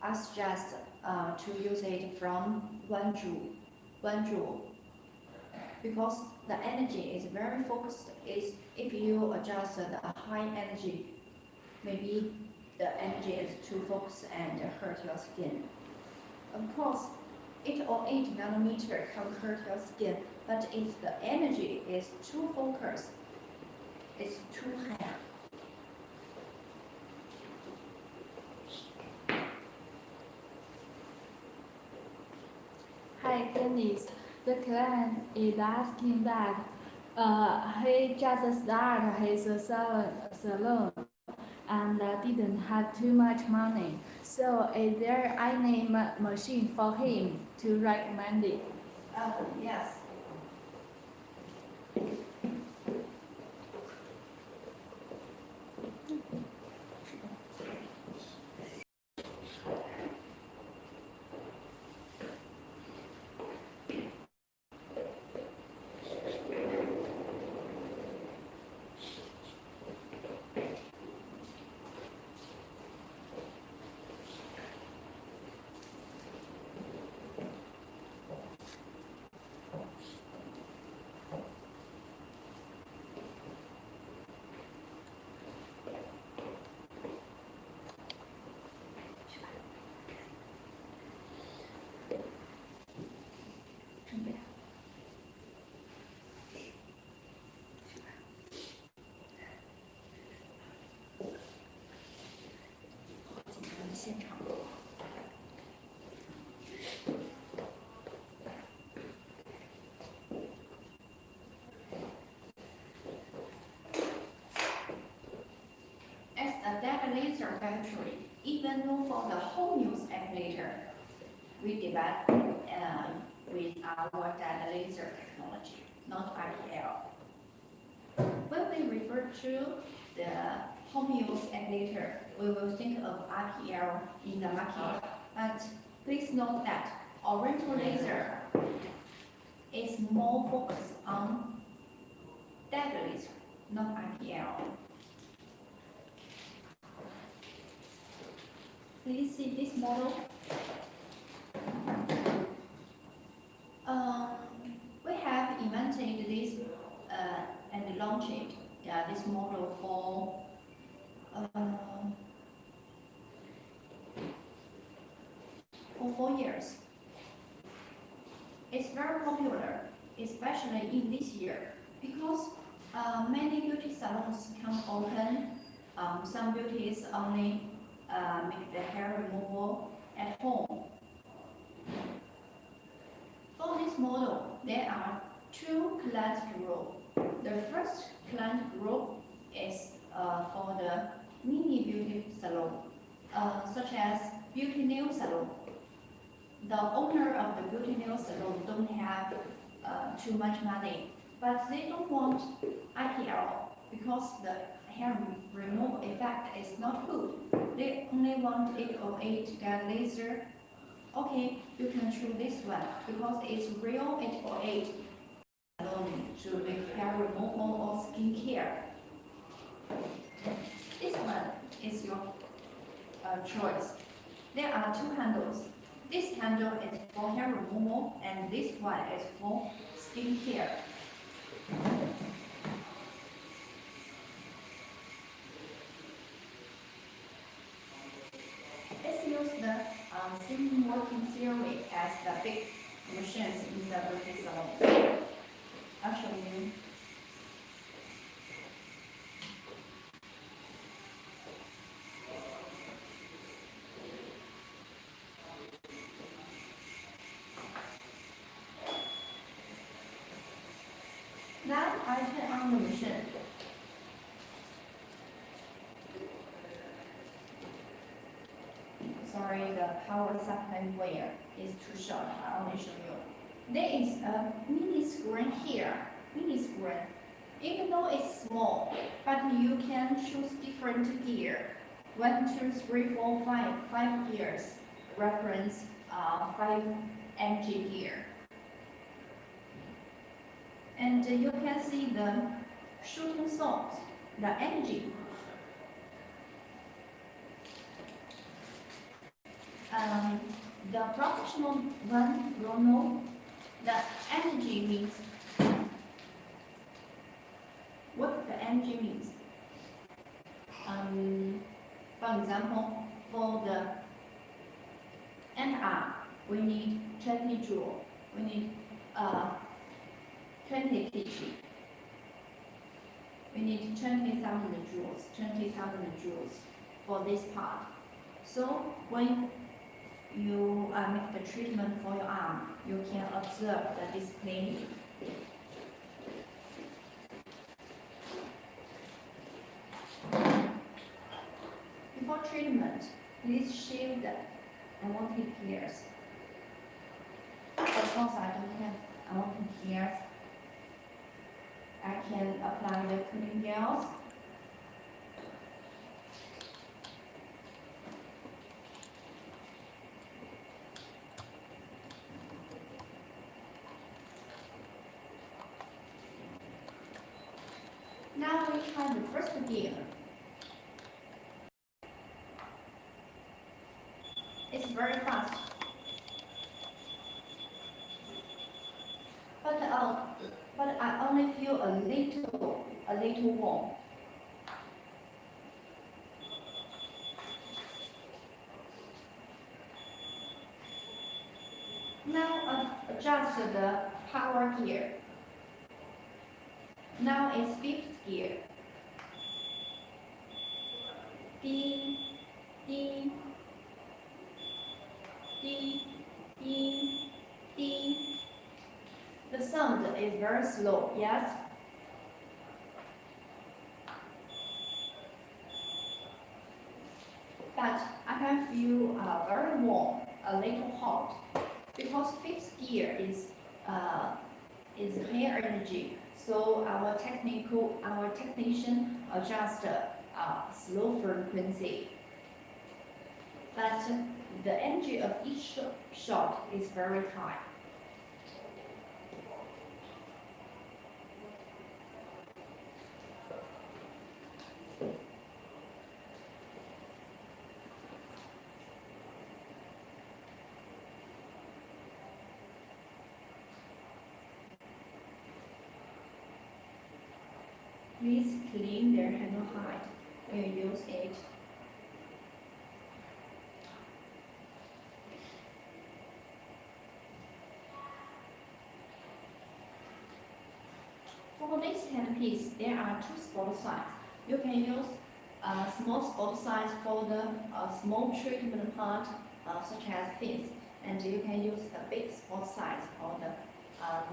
[SPEAKER 1] I suggest to use it from 1 joule. Because the energy is very focused. If you adjust the high energy, maybe the energy is too focused and hurt your skin. Of course, 808 nanometer can hurt your skin, but if the energy is too focused, it's too high.
[SPEAKER 2] Hi, Dennis. The client is asking that he just started his salon and didn't have too much money. So, is there any machine for him to recommend it?
[SPEAKER 1] Yes. As a data laser factory, even though for the home use applicator, we developed with our data laser technology, not IPL. When we refer to the home use applicator, we will think of IPL in the market. But please note that Oriental laser is more focused on data laser, not IPL. Please see this model. We have invented this and launched it, this model for 4 years. It's very popular, especially in this year, because many beauty salons can open. Some beauties only make the hair removal at home. For this model, there are 2 client groups. The first client group is for the mini beauty salon, such as beauty nail salon. The owner of the beauty nail salon don't have too much money, but they don't want IPL because the hair removal effect is not good. They only want 808 data laser. Okay, you can choose this one because it's real 808 alone to make hair removal or skincare. This one is your choice. There are 2 handles. This handle is for hair removal and this one is for skin care. Let's use the same working theory as the big machines in the beauty salon. I'll show you. Now I turn on the machine. Sorry, the power supply wire is too short. I only show you. There is a mini screen here. Mini screen. Even though it's small, but you can choose different gear. 1, 2, 3, 4, 5. 5 gears. Reference 5 mg gear. And you can see the shooting source, the engine. The professional one will know the energy means. What the energy means. For example, for the NR, we need 20 joule. We need 20 kg. We need 20,000 joules, 20,000 joules for this part. So when you make the treatment for your arm, you can observe the display. Before treatment, please shave the unwanted hairs. Of course, I don't have unwanted hairs. I can apply the cooling gels. Now we try the first gear. It's very fast. But I only feel a little warm. Now adjust the power gear. Now it's 5th gear. D, D, D, D, D. The sound is very slow, yes? But I can feel very warm, a little hot, because 5th gear is hair energy. So our technician adjust slow frequency. But the energy of each shot is very high. Please clean their handle height when you use it. For this handpiece, there are 2 spot sizes. You can use a small spot size for the small treatment part, such as fins, and you can use a big spot size for the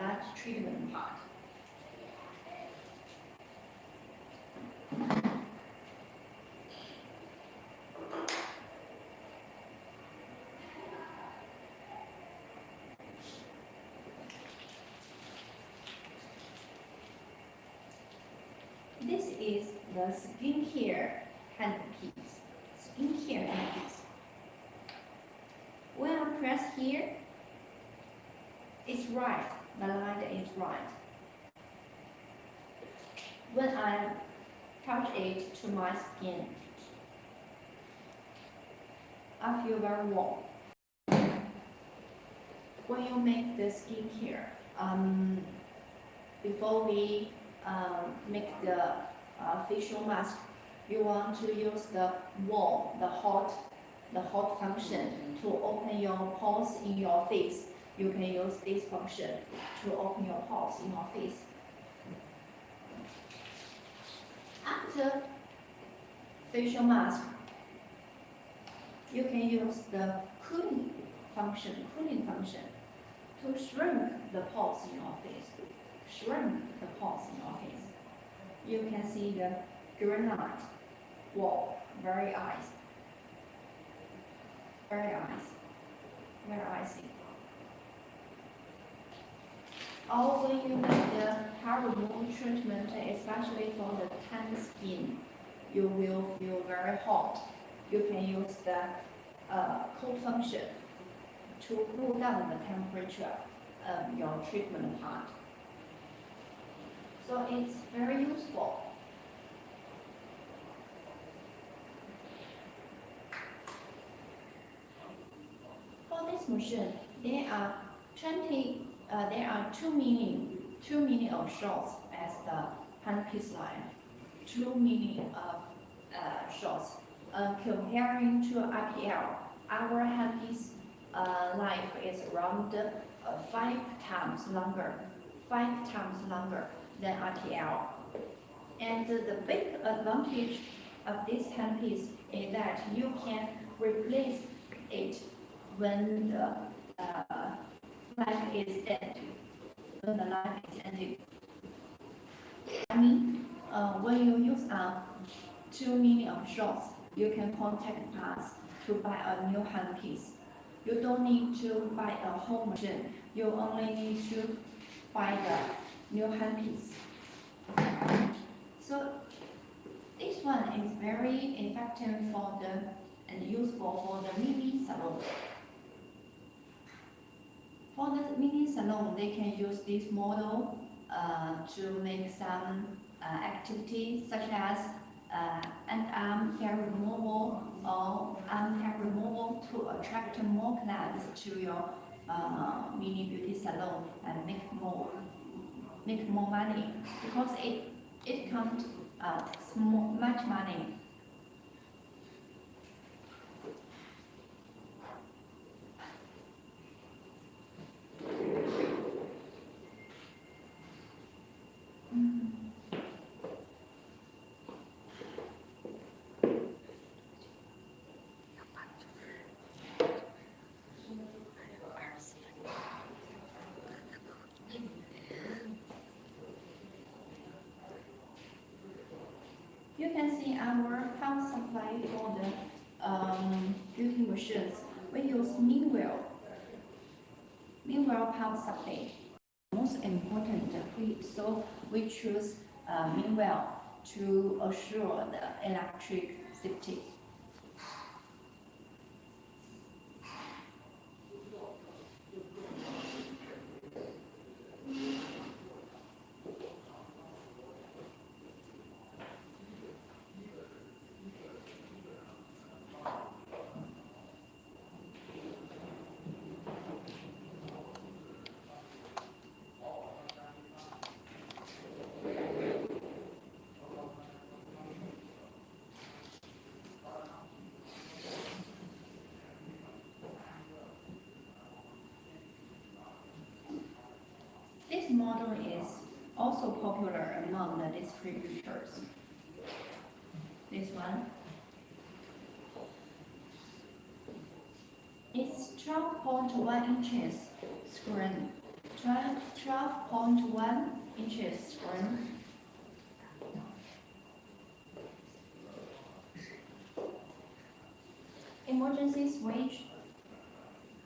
[SPEAKER 1] large treatment part. This is the skincare handpiece. Skincare handpiece. When I press here, it's right. The line is right. When I touch it to my skin, I feel very warm. when you make the skincare, before we make the facial mask, you want to use the warm, the hot function to open your pores in your face. You can use this function to open your pores in your face. After facial mask, you can use the cooling function to shrink the pores in your face. Shrink the pores in your face. You can see the granite wall, very icy. Very icy. Or when you make the hair removal treatment, especially for the tan skin, you will feel very hot. You can use the cold function to cool down the temperature of your treatment part. So it's very useful. For this machine, there are two meaning of shots as the handpiece line. Two meaning of shots. Comparing to IPL, our handpiece life is around 5 times longer than RTL. And the big advantage of this handpiece is that you can replace it when the life is ended. I mean, when you use 2 million shots, you can contact us to buy a new handpiece. You don't need to buy a whole machine. You only need to buy the new handpiece. So this one is very effective and useful for the mini salon. For the mini salon, they can use this model to make some activities such as underarm hair removal or arm hair removal to attract more clients to your mini beauty salon and make more money because it can't take much money. You can see our power supply for the beauty machines. We use Meanwell power supply. Most important, so we choose Meanwell to assure the electric safety. This model is also popular among the distributors. This one. It's 12.1 inches screen. 12.1 inches screen. Emergency switch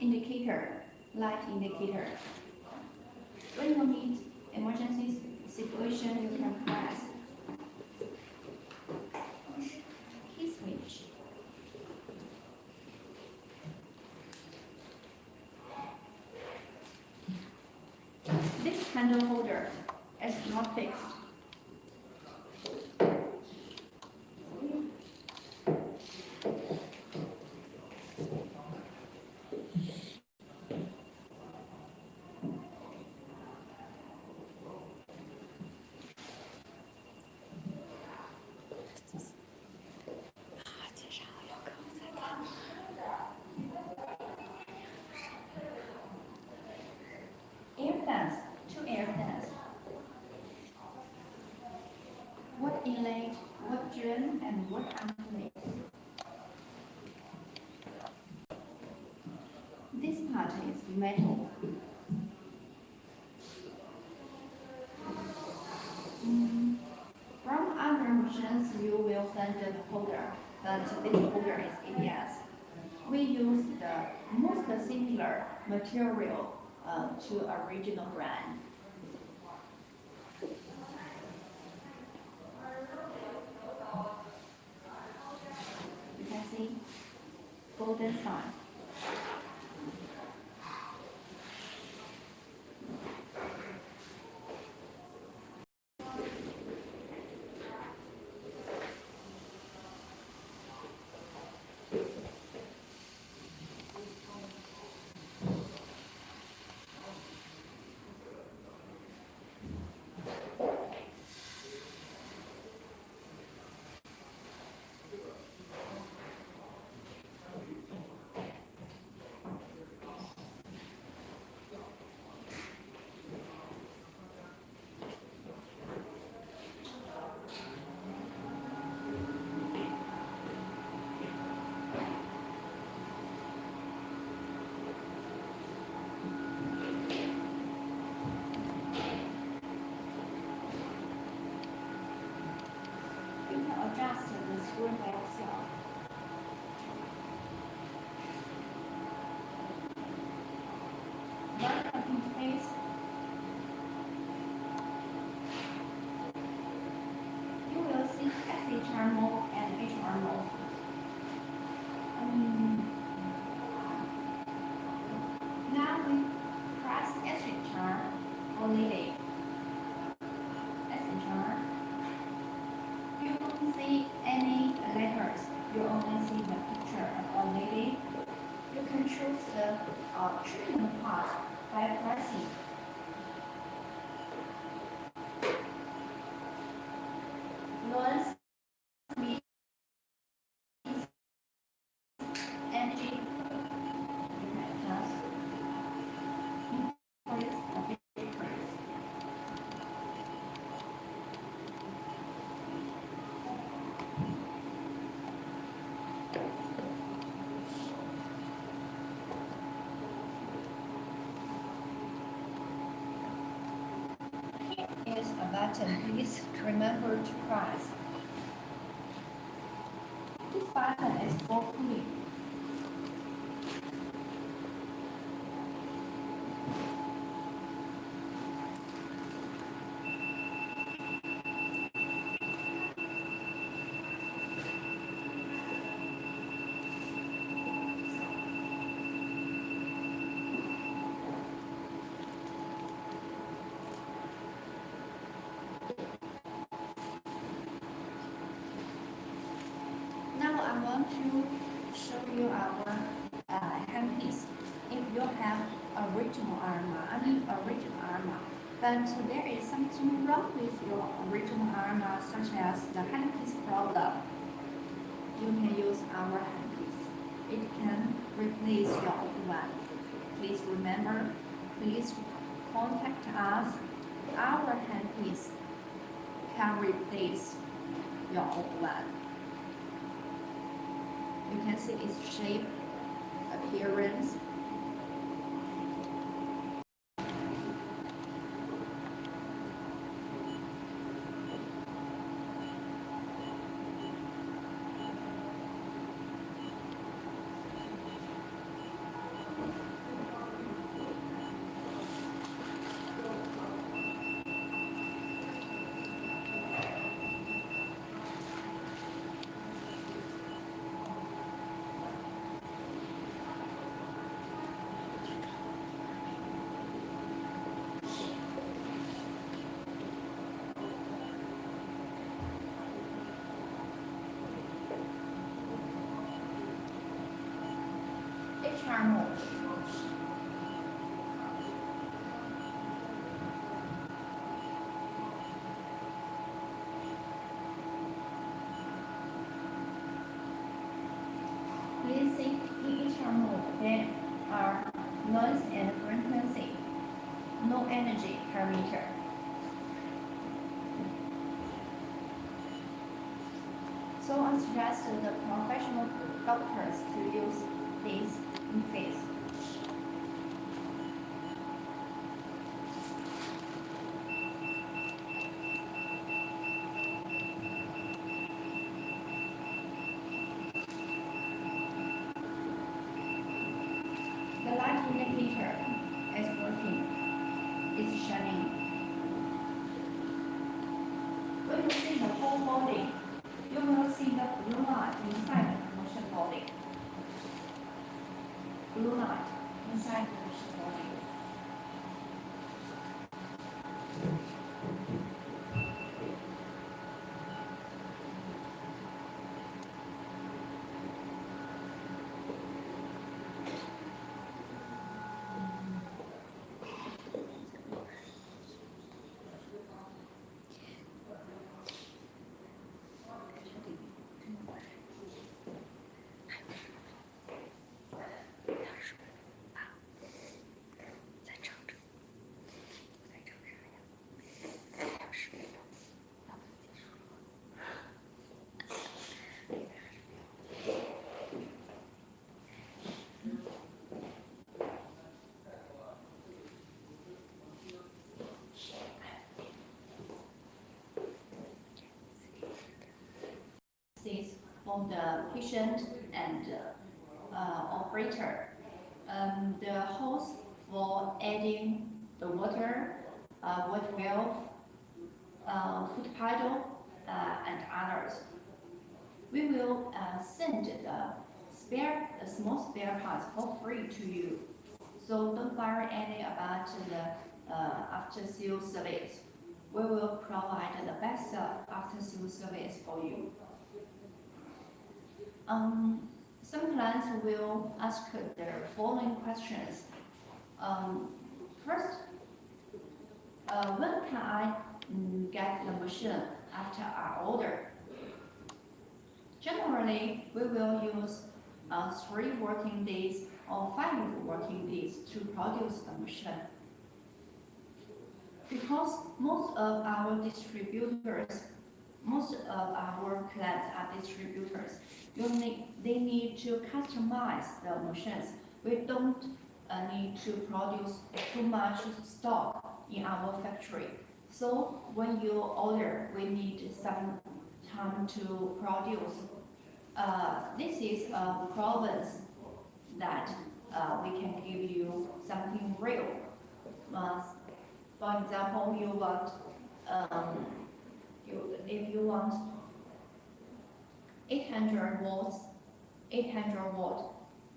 [SPEAKER 1] indicator, light indicator. When you meet emergency situation, you can press key switch. This handle holder is not fixed. and work on play. This part is metal. From other machines, you will find the holder, but this holder is ABS. We use the most similar material to original brand. You can see golden sign. You can adjust the screw by yourself. Vertical face. You will see SHR mode and HR mode. Now we press SHR for leading. SHR. You don't see any letters. You only see the picture of a lady. You can choose the treatment part by pressing. Noise, speed, energy. You can adjust. Increase or decrease. Here is a button. Please remember to press. This button is for cooling. Now I want to show you our handpiece. If you have original Arma, but there is something wrong with your original Arma, such as the handpiece problem, you can use our handpiece. It can replace your old one. Please remember, please contact us. Our handpiece can replace your old one. You can see its shape, appearance. HR mode. Please see in HR mode there are noise and frequency, no energy parameter. So I suggest the professional doctors to use this in face. The light indicator is working. It's shining. When you see the whole body, you will see the blue light inside the machine body. Blue light inside the machine body. From the patient and operator. The hose for adding the water, water valve, foot pedal, and others. We will send the small spare parts for free to you. So don't worry any about the after sales service. We will provide the best after sales service for you. Some clients will ask the following questions. First, when can I get the machine after I order? Generally, we will use 3 working days or 5 working days to produce the machine. Because most of our clients are distributors. They need to customize the machines. We don't need to produce too much stock in our factory. So when you order, we need some time to produce. This is a province that we can give you something real. For example, you want if you want 800 watt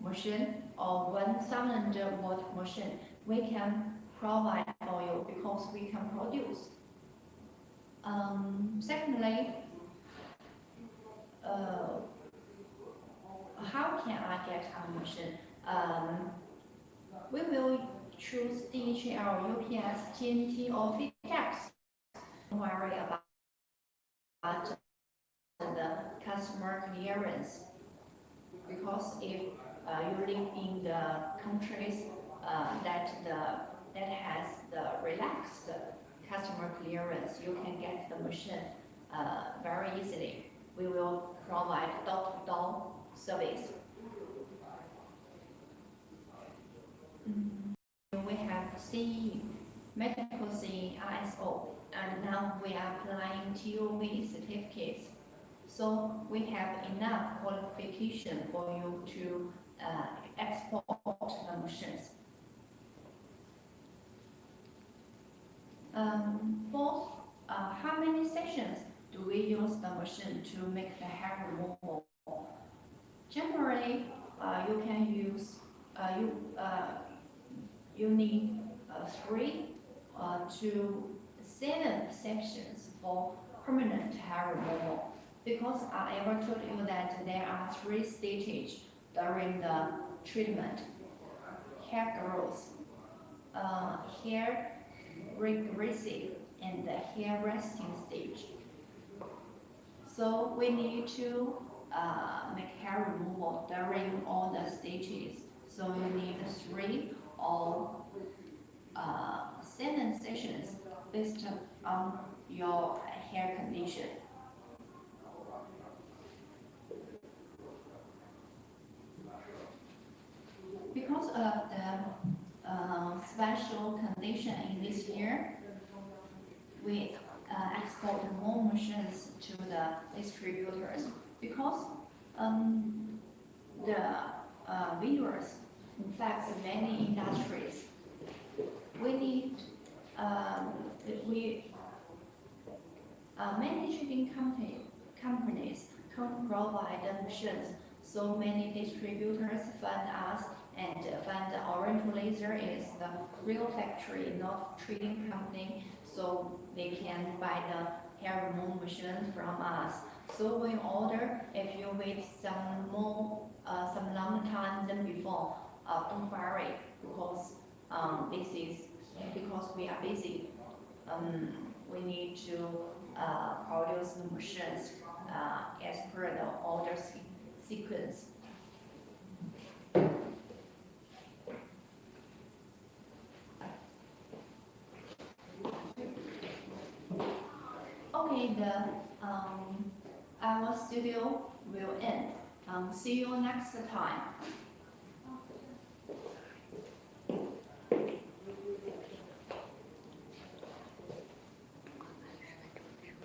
[SPEAKER 1] machine or 1000 watt machine, we can provide for you because we can produce. Secondly, how can I get a machine? We will choose DHL, UPS, TNT, or FedEx. Don't worry about the customer clearance, because if you live in the countries that has the relaxed customer clearance, you can get the machine very easily. We will provide door-to-door service. We have CE, medical CE, ISO, and now we are applying TOV certificates. So we have enough qualification for you to export the machines. Fourth, how many sessions do we use the machine to make the hair removal? Generally, you can use you need 3 to 7 sections for permanent hair removal. Because I ever told you that there are 3 stages during the treatment: hair growth, hair regressive, and the hair resting stage. So we need to make hair removal during all the stages. So you need 3 or 7 sessions based on your hair condition. because of the special condition in this year, we export more machines to the distributors because the virus infects many industries. We need many shipping companies can't provide the machines, so many distributors fund us and fund Oriental Laser is the real factory, not trading company, so they can buy the hair removal machine from us. So when you order, if you wait some long time than before, don't worry, because this is because we are busy. We need to produce the machines as per the order sequence. Okay, our studio will end. See you next time.